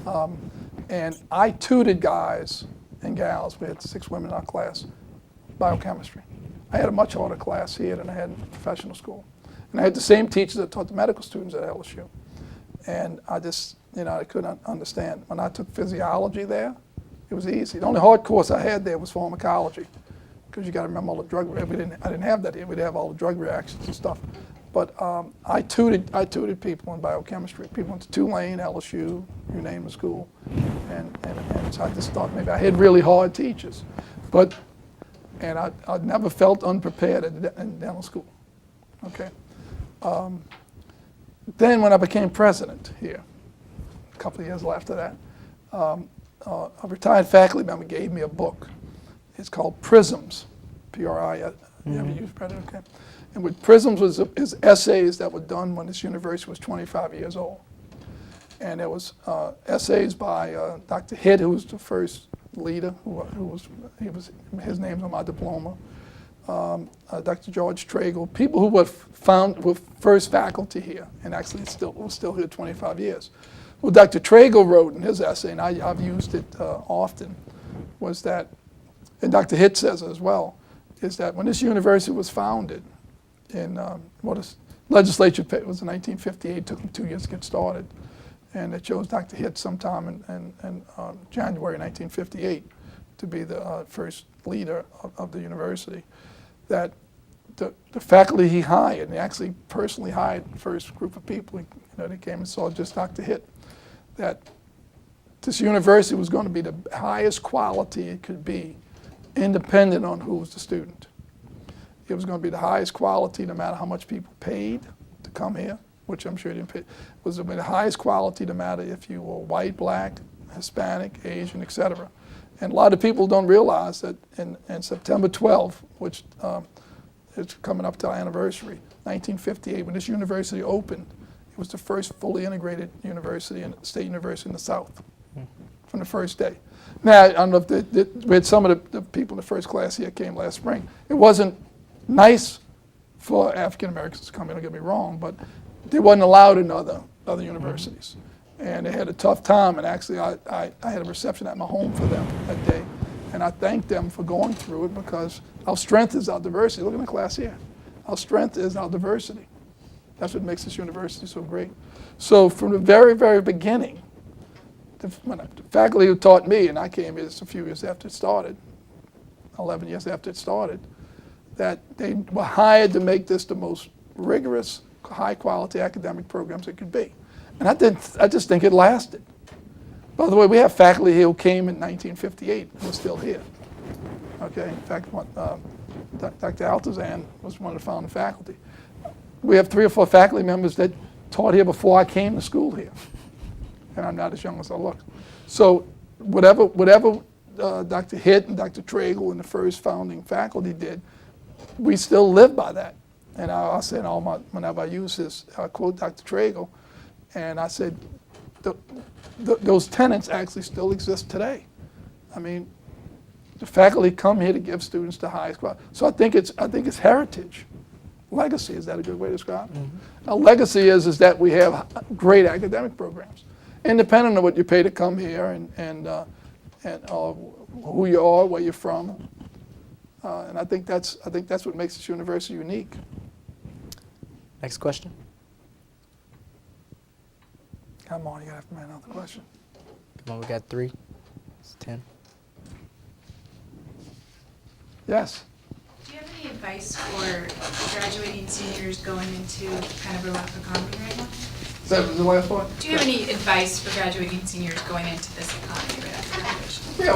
know? And I tutored guys and gals. We had 6 women in our class, biochemistry. I had a much harder class here than I had in professional school. And I had the same teachers that taught the medical students at LSU. And I just, you know, I couldn't understand. When I took physiology there, it was easy. The only hard course I had there was pharmacology, because you got to remember all the drug. I didn't have that here. We'd have all the drug reactions and stuff. But I tutored people in biochemistry. People went to Tulane, LSU, you name the school, and so I just thought maybe I had really hard teachers, and I never felt unprepared in dental school. Okay. Then when I became president here, a couple of years after that, a retired faculty member gave me a book. It's called Prisms, P-R-I. You ever used it? Okay. And with Prisms was essays that were done when this university was 25 years old. And there was essays by Dr. Hitt, who was the first leader, his name's on my diploma. Dr. George Tragle, people who were first faculty here, and actually still here 25 years. What Dr. Tragle wrote in his essay, and I've used it often, was that, and Dr. Hitt says it as well, is that when this university was founded, in legislature, it was in 1958, took them 2 years to get started, and it chose Dr. Hitt sometime in January 1958 to be the first leader of the university. That the faculty he hired, and he actually personally hired the first group of people, they came and saw just Dr. Hitt, that this university was going to be the highest quality it could be, independent on who was the student. It was going to be the highest quality no matter how much people paid to come here, which I'm sure didn't pay. It was going to be the highest quality no matter if you were white, black, Hispanic, Asian, etc. And a lot of people don't realize that in September 12th, which is coming up to our anniversary, 1958, when this university opened, it was the first fully integrated university, state university in the South, from the first day. Now, I don't know if we had some of the people in the first class here came last spring. It wasn't nice for African Americans to come in, don't get me wrong, but they wasn't allowed in other universities. And they had a tough time, and actually I had a reception at my home for them that day. And I thanked them for going through it, because our strength is our diversity. Look at the class here. Our strength is our diversity. That's what makes this university so great. So from the very, very beginning, the faculty who taught me, and I came here just a few years after it started, 11 years after it started, that they were hired to make this the most rigorous, high-quality academic programs it could be. And I just think it lasted. By the way, we have faculty here who came in 1958 and are still here. Okay, in fact, Dr. Altazan was one of the founding faculty. We have 3 or 4 faculty members that taught here before I came to school here. And I'm not as young as I look. So whatever Dr. Hitt and Dr. Tragle and the first founding faculty did, we still live by that. And I say in whenever I use this, I quote Dr. Tragle, and I said, those tenets actually still exist today. I mean, the faculty come here to give students the highest quality. So I think it's heritage. Legacy, is that a good way to describe it? Mm-hmm. A legacy is that we have great academic programs, independent of what you pay to come here and who you are, where you're from. And I think that's what makes this university unique. Next question. Come on, you gotta have to make another question. Come on, we got 3. It's 10. Yes. Do you have any advice for graduating seniors going into kind of a rough economy right now? Is that the last one? Do you have any advice for graduating seniors going into this economy right after graduation? Yeah,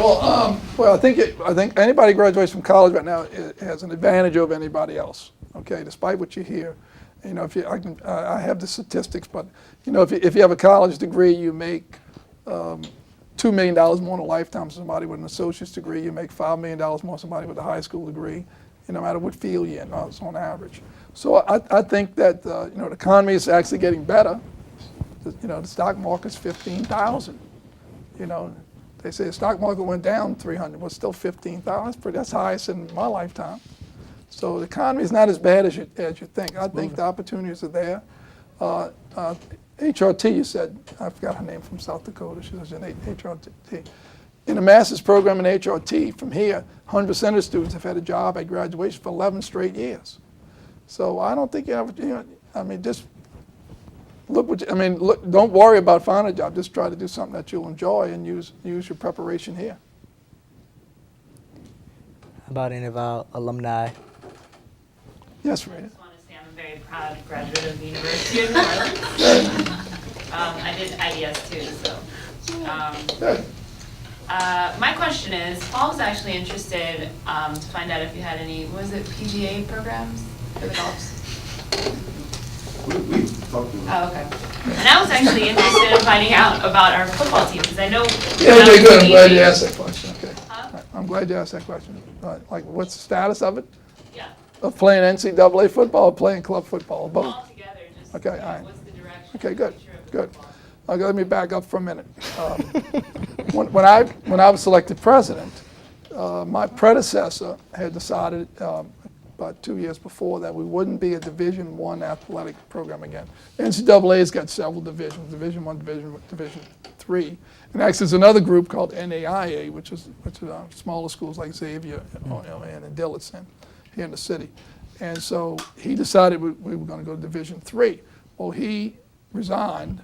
well, I think anybody who graduates from college right now has an advantage over anybody else. Okay, despite what you hear, you know, I have the statistics, but you know, if you have a college degree, you make $2 million more in a lifetime than somebody with an associate's degree. You make $5 million more than somebody with a high school degree. No matter what field you're in, it's on average. So I think that you know, the economy is actually getting better. You know, the stock market's 15,000. You know, they say the stock market went down 300, but still 15,000. That's the highest in my lifetime. So the economy is not as bad as you think. I think the opportunities are there. HRT, you said, I forgot her name, from South Dakota. She was in HRT. In the master's program in HRT, from here, 100% of the students have had a job at graduation for 11 straight years. So I don't think you have, you know, I mean, just look don't worry about finding a job. Just try to do something that you'll enjoy and use your preparation here. How about any of our alumni? Yes, Rita. I just want to say I'm a very proud graduate of the University of New Orleans. I did IDS too, so. Good. My question is, Paul was actually interested to find out if you had any, PGA programs for the golfs? We talked about Oh, okay. And I was actually interested in finding out about our football team, because I know. Yeah, okay, good. I'm glad you asked that question. Okay. Huh? I'm glad you asked that question. Like, what's the status of it? Yeah. Of playing NCAA football or playing club football, or both? All together, just, Okay, you know, all right. what's the direction? Okay, good, future of good. football? Okay, let me back up for a minute. When I was selected president, my predecessor had decided about 2 years before that we wouldn't be a Division I athletic program again. NCAA's got several divisions, Division I, Division III. And actually there's another group called NAIA, which is smaller schools like Xavier and Dillotson here in the city. And so he decided we were going to go to Division III. Well, he resigned,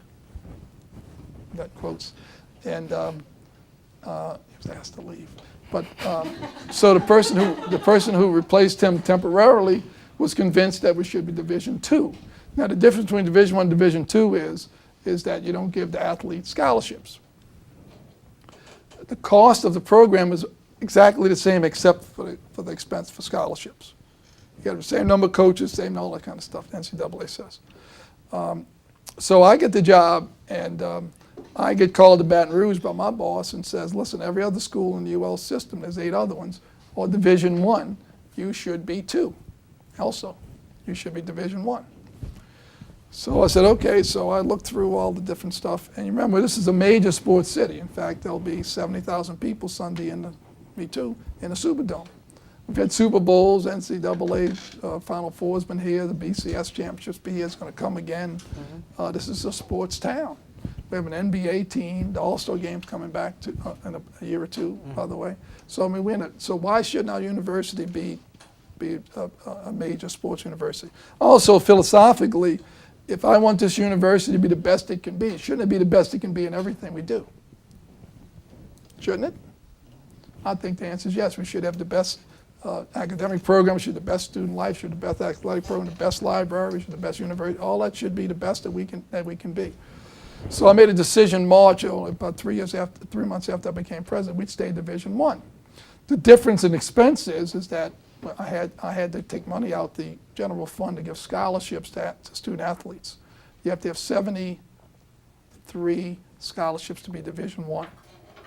that quotes, and he was asked to leave. But so the person who replaced him temporarily was convinced that we should be Division II. Now the difference between Division I and Division II is that you don't give the athletes scholarships. The cost of the program is exactly the same except for the expense for scholarships. You have the same number of coaches, same all that kind of stuff, the NCAA says. So I get the job, and I get called to Baton Rouge by my boss and says, listen, every other school in the UL system, there's 8 other ones, or Division I, you should be too. Also, you should be Division I. So I said, okay, so I looked through all the different stuff, and you remember, this is a major sports city. In fact, there'll be 70,000 people Sunday in the Superdome. We've had Super Bowls, NCAA Final Four has been here, the BCS Championships be here, it's going to come again. This is a sports town. We have an NBA team, the All-Star Game's coming back in a year or two, by the way. So I mean, so why shouldn't our university be a major sports university? Also, philosophically, if I want this university to be the best it can be, shouldn't it be the best it can be in everything we do? Shouldn't it? I think the answer is yes. We should have the best academic program, should have the best student life, should have the best athletic program, the best library, should have the best university. All that should be the best that we can be. So I made a decision in March, about 3 months after I became president, we'd stay Division I. The difference in expense is that I had to take money out the general fund to give scholarships to student athletes. You have to have 73 scholarships to be Division I.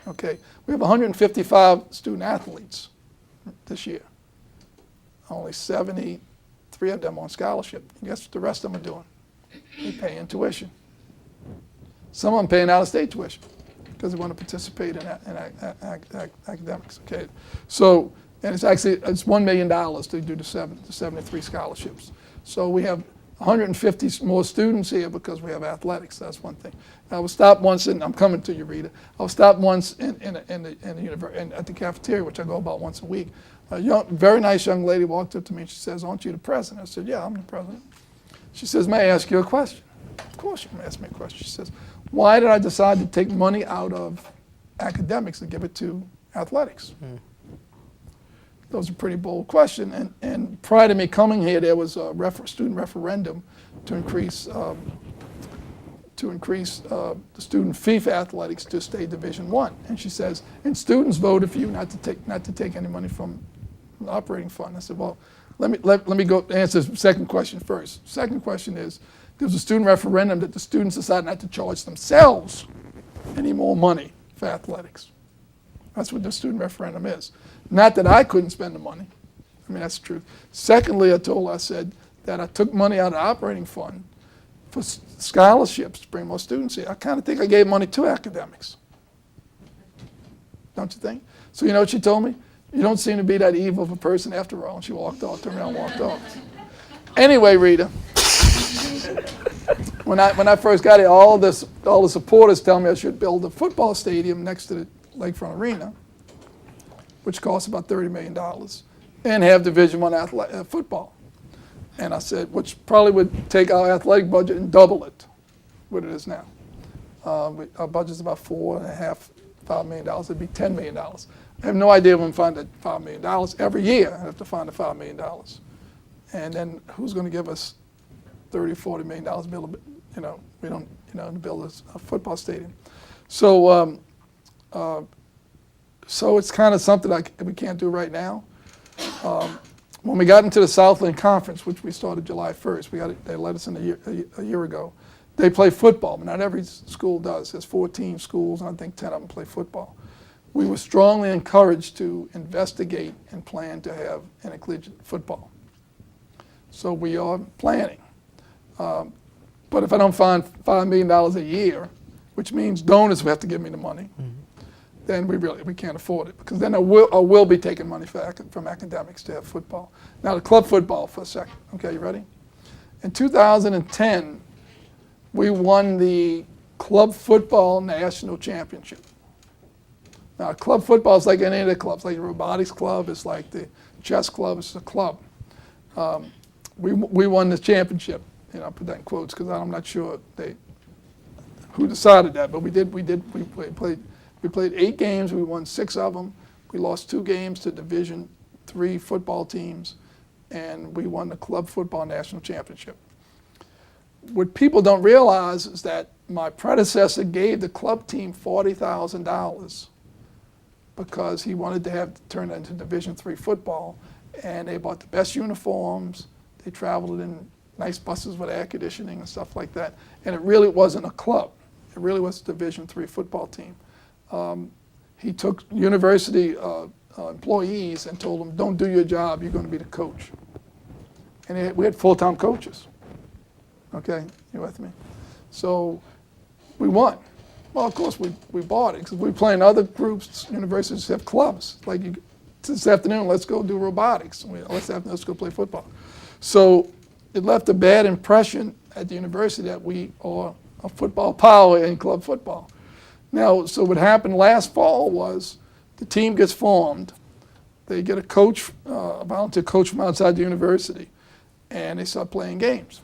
Okay, we have 155 student athletes this year. Only 73 of them on scholarship. And guess what the rest of them are doing? They're paying tuition. Some of them paying out-of-state tuition because they want to participate in academics. Okay, so and it's $1 million to do the 73 scholarships. So we have 150 more students here because we have athletics. That's one thing. I was stopped once, and I'm coming to you, Rita. I was stopped once at the cafeteria, which I go about once a week. A very nice young lady walked up to me and she says, "Aren't you the president?" I said, "Yeah, I'm the president." She says, "May I ask you a question?" Of course you can ask me a question. She says, "Why did I decide to take money out of academics and give it to athletics?" That was a pretty bold question. And prior to me coming here, there was a student referendum to increase the student fee for athletics to stay Division I. And she says, and students voted for you not to take any money from the operating fund. I said, well, let me go answer the second question first. Second question is, there was a student referendum that the students decided not to charge themselves any more money for athletics. That's what the student referendum is. Not that I couldn't spend the money. I mean, that's the truth. Secondly, I said that I took money out of the operating fund for scholarships to bring more students here. I kind of think I gave money to academics. Don't you think? So you know what she told me? "You don't seem to be that evil of a person after all." And she walked off, turned around and walked off. Anyway, Rita, when I first got here, all the supporters tell me I should build a football stadium next to the Lakefront Arena, which costs about $30 million, and have Division I football. And I said, which probably would take our athletic budget and double it, what it is now. Our budget's about $5 million. It'd be $10 million. I have no idea when I'm find that $5 million. Every year I have to find the $5 million. And then who's going to give us $30, $40 million to build to build a football stadium? So so it's kind of something we can't do right now. When we got into the Southland Conference, which we started July 1st, they let us in a year ago. They play football, but not every school does. There's 14 schools, and I think 10 of them play football. We were strongly encouraged to investigate and plan to have intercollegiate football. So we are planning. But if I don't find $5 million a year, which means donors will have to give me the money, then we can't afford it, because then I will be taking money from academics to have football. Now the club football for a second. Okay, you ready? In 2010, we won the club football national championship. Now club football is like any of the clubs, like the robotics club, it's like the chess club, it's a club. We won the championship. I put that in quotes because I'm not sure who decided that, but we played 8 games, we won 6 of them. We lost 2 games to Division III football teams, and we won the club football national championship. What people don't realize is that my predecessor gave the club team $40,000 because he wanted to turn it into Division III football, and they bought the best uniforms, they traveled in nice buses with air conditioning and stuff like that, and it really wasn't a club. It really was a Division III football team. He took university employees and told them, "Don't do your job, you're going to be the coach." And we had full-time coaches. Okay, you with me? So we won. Well, of course we bought it because we play in other groups. Universities have clubs. Like this afternoon, let's go do robotics. Let's go play football. So it left a bad impression at the university that we are a football power in club football. Now, so what happened last fall was the team gets formed. They get a coach, a volunteer coach from outside the university, and they start playing games.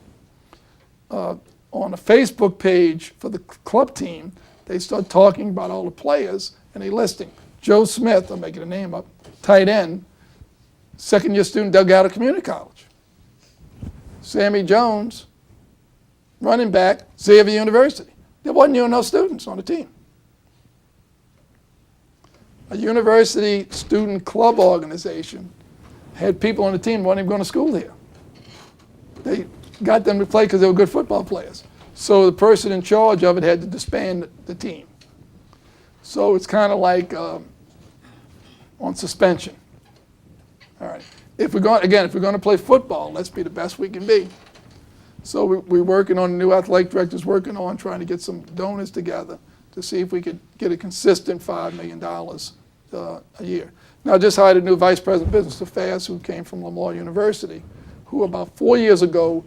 On a Facebook page for the club team, they start talking about all the players, and they listing Joe Smith, I'm making a name up, tight end, second-year student, Delgado Community College. Sammy Jones, running back, Xavier University. There wasn't even no students on the team. A university student club organization had people on the team who weren't even going to school here. They got them to play because they were good football players. So the person in charge of it had to disband the team. So it's kind of like on suspension. All right. If we're going to play football, let's be the best we can be. So we're working on, the new athletic director's working on trying to get some donors together to see if we could get a consistent $5 million a year. Now, I just hired a new vice president of business affairs who came from Lamar University, who about 4 years ago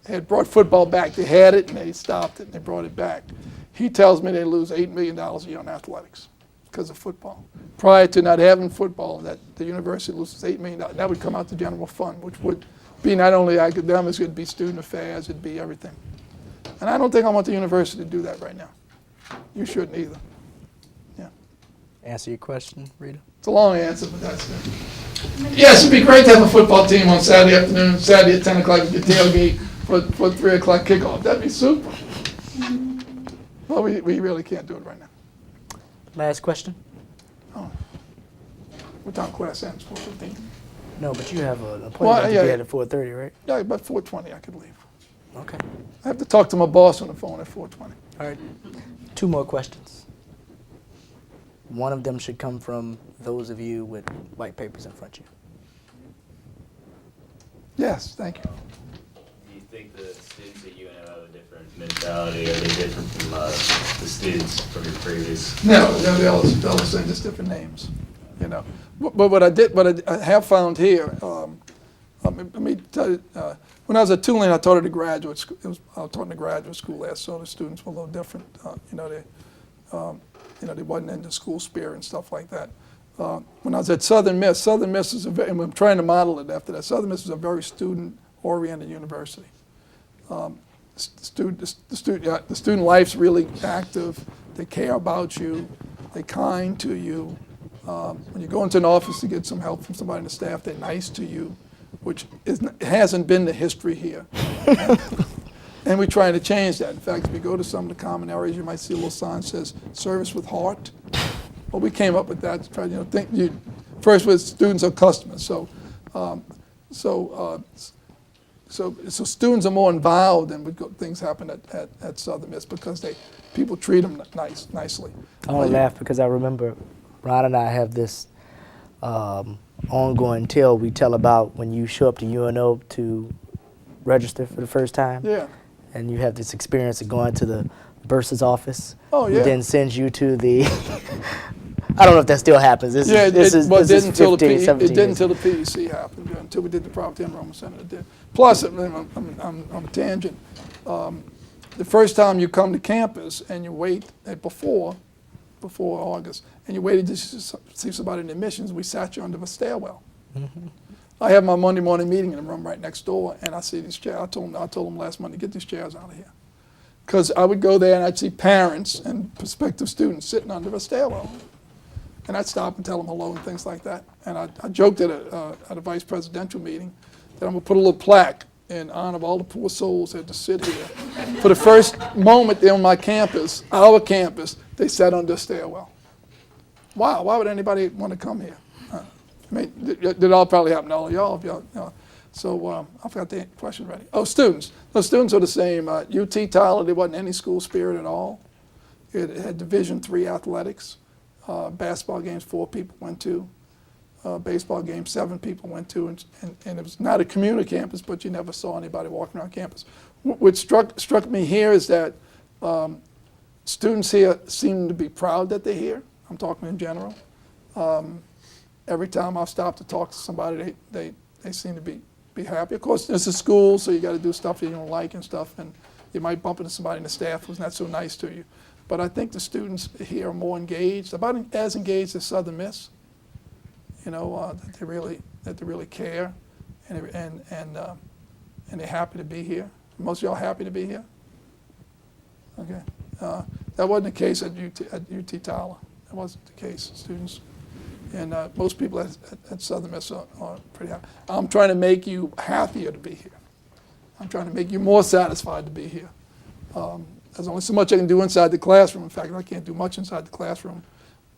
had brought football back. They had it and they stopped it and they brought it back. He tells me they lose $8 million a year on athletics because of football. Prior to not having football, that the university loses $8 million. That would come out the general fund, which would be not only academics, it'd be student affairs, it'd be everything. And I don't think I want the university to do that right now. You shouldn't either. Yeah. Answer your question, Rita? It's a long answer, but that's it. Yes, it'd be great to have a football team on Saturday afternoon, Saturday at 10 o'clock, we get tailgate for 3 o'clock kickoff. That'd be super. Well, we really can't do it right now. Last question? Oh. What time class ends? 4:15? No, but you have an appointment Well, to yeah, be yeah. at 4:30, right? Yeah, about 4:20 I could leave. Okay. I have to talk to my boss on the phone at 4:20. All right. 2 more questions. One of them should come from those of you with white papers in front of you. Yes, thank you. Do you think the students at UNO have a different mentality? Are they different from the students from your previous? No, they're all the same, just different names, you know. But what I have found here, let me tell you, when I was at Tulane, I taught at a graduate school. I taught in a graduate school there, so the students were a little different. They wasn't into school spirit and stuff like that. When I was at Southern Miss is and I'm trying to model it after that. Southern Miss is a very student-oriented university. The student life's really active. They care about you. They're kind to you. When you go into an office to get some help from somebody in the staff, they're nice to you, which hasn't been the history here. And we're trying to change that. In fact, if you go to some of the common areas, you might see a little sign that says "Service with Heart." Well, we came up with that to try to think. First was students are customers, so students are more involved in what things happen at Southern Miss because people treat them nicely. I only laugh because I remember Ron and I have this ongoing tale we tell about when you show up to UNO to register for the first time. Yeah. And you have this experience of going to the bursar's office. Oh, yeah. Who then sends you to the, I don't know if that still happens. This is 15, 17 It didn't years. until the PEC happened, until we did the Property Enrollment Center. It did. Plus, I'm a tangent. The first time you come to campus and you wait before August, and you waited to see somebody in admissions, we sat you under the stairwell. Mm-hmm. I have my Monday morning meeting in the room right next door, and I see these chairs. I told them last Monday, get these chairs out of here. Because I would go there and I'd see parents and prospective students sitting under a stairwell. And I'd stop and tell them hello and things like that. And I joked at a vice presidential meeting that I'm going to put a little plaque in honor of all the poor souls that had to sit here. For the first moment they're on my campus, our campus, they sat under a stairwell. Wow, why would anybody want to come here? I mean, that all probably happen to all of y'all. If y'all so I forgot the question already. Oh, students. The students are the same. UT Tyler, there wasn't any school spirit at all. It had Division III athletics. Basketball games, 4 people went to. Baseball games, 7 people went to. And it was not a community campus, but you never saw anybody walking around campus. What struck me here is that students here seem to be proud that they're here. I'm talking in general. Every time I've stopped to talk to somebody, they seem to be happy. Of course, it's a school, so you got to do stuff you don't like and stuff, and you might bump into somebody in the staff who's not so nice to you. But I think the students here are more engaged, about as engaged as Southern Miss. You know, that they really care, and they're happy to be here. Most of y'all happy to be here? Okay. That wasn't the case at UT Tyler. That wasn't the case. Students. And most people at Southern Miss are pretty happy. I'm trying to make you happier to be here. I'm trying to make you more satisfied to be here. There's only so much I can do inside the classroom. In fact, I can't do much inside the classroom.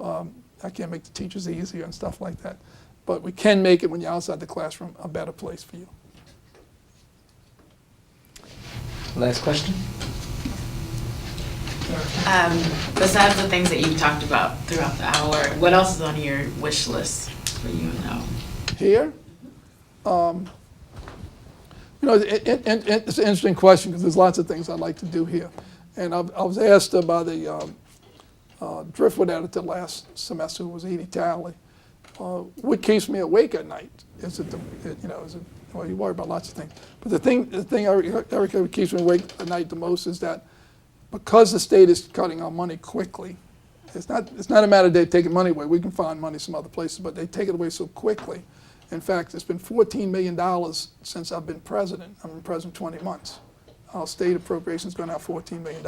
I can't make the teachers easier and stuff like that. but we can make it when you're outside the classroom a better place for you. Last question. Besides the things that you've talked about throughout the hour, what else is on your wish list for UNO? Here, it's an interesting question because there's lots of things I'd like to do here. And I was asked by the Driftwood editor last semester, who was Edie Talley, what keeps me awake at night? Well, you worry about lots of things. But the thing Erica, keeps me awake at night the most is that because the state is cutting our money quickly, it's not a matter of they taking money away. We can find money some other places, but they take it away so quickly. In fact, it's been $14 million since I've been president. I've been president 20 months. Our state appropriation's gone out $14 million.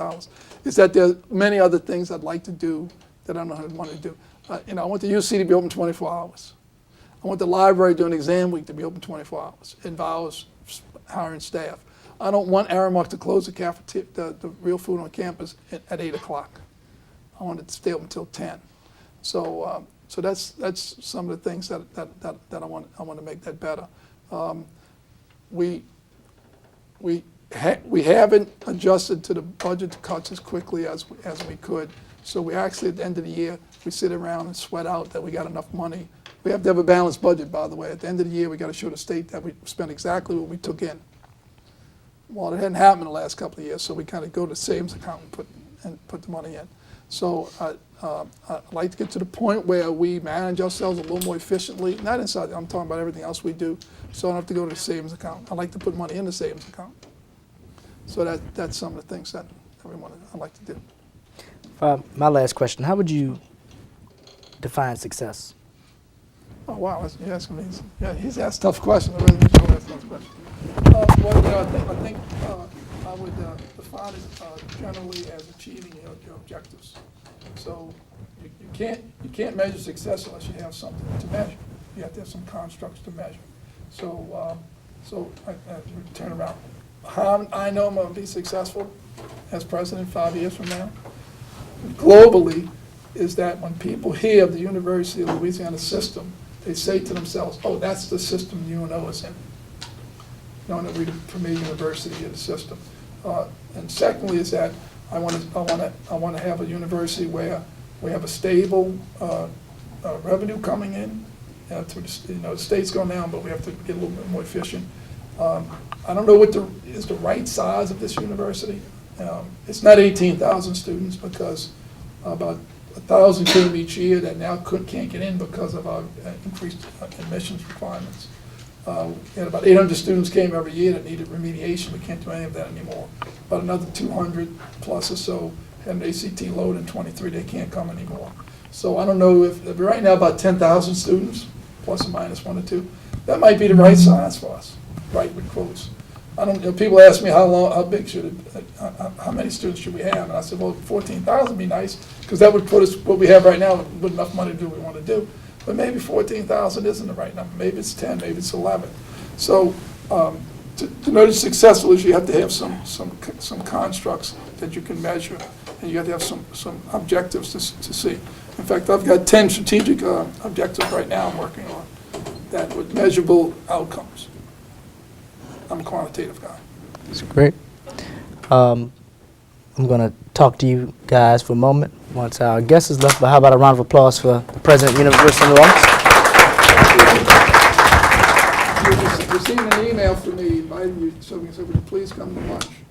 Is that there are many other things I'd like to do that I don't know how to want to do. I want the UC to be open 24 hours. I want the library during exam week to be open 24 hours. It involves hiring staff. I don't want Aramark to close the cafeteria, the real food on campus at 8 o'clock. I want it to stay open until 10. So that's some of the things that I want to make that better. We haven't adjusted to the budget cuts as quickly as we could. So we actually, at the end of the year, we sit around and sweat out that we got enough money. We have to have a balanced budget, by the way. At the end of the year, we got to show the state that we spent exactly what we took in. Well, it hadn't happened in the last couple of years, so we kind of go to the savings account and put the money in. So I'd like to get to the point where we manage ourselves a little more efficiently. Not inside, I'm talking about everything else we do, so I don't have to go to the savings account. I like to put money in the savings account. So that's some of the things that I'd like to do. My last question, how would you define success? Oh, wow, you're asking me. Yeah, he's asked tough questions. I really wish I would ask tough questions. I think I would define it generally as achieving your objectives. So you can't measure success unless you have something to measure. You have to have some constructs to measure. So I turn around. How I know I'm going to be successful as president 5 years from now, globally, is that when people hear the University of Louisiana system, they say to themselves, "Oh, that's the system UNO is in." Knowing that we're the premier university in the system. And secondly, is that I want to have a university where we have a stable revenue coming in. The state's going down, but we have to get a little bit more efficient. I don't know what is the right size of this university. It's not 18,000 students because about 1,000 came each year that now can't get in because of our increased admissions requirements. We had about 800 students came every year that needed remediation. We can't do any of that anymore. About another 200 plus or so had an ACT load in 23. They can't come anymore. So I don't know if right now about 10,000 students, plus or minus 1 or 2. That might be the right size for us, right with quotes. I don't. People ask me how big should it, how many students should we have, and I said, well, 14,000 would be nice because that would put us what we have right now with enough money to do what we want to do. But maybe 14,000 isn't the right number. Maybe it's 10. Maybe it's 11. So to know that successful is you have to have some constructs that you can measure, and you have to have some objectives to see. In fact, I've got 10 strategic objectives right now I'm working on that with measurable outcomes. I'm a quantitative guy. That's great. I'm going to talk to you guys for a moment once our guest is left, but how about a round of applause for the President of the University of New Orleans? You received an email from me inviting you, so would you please come to lunch?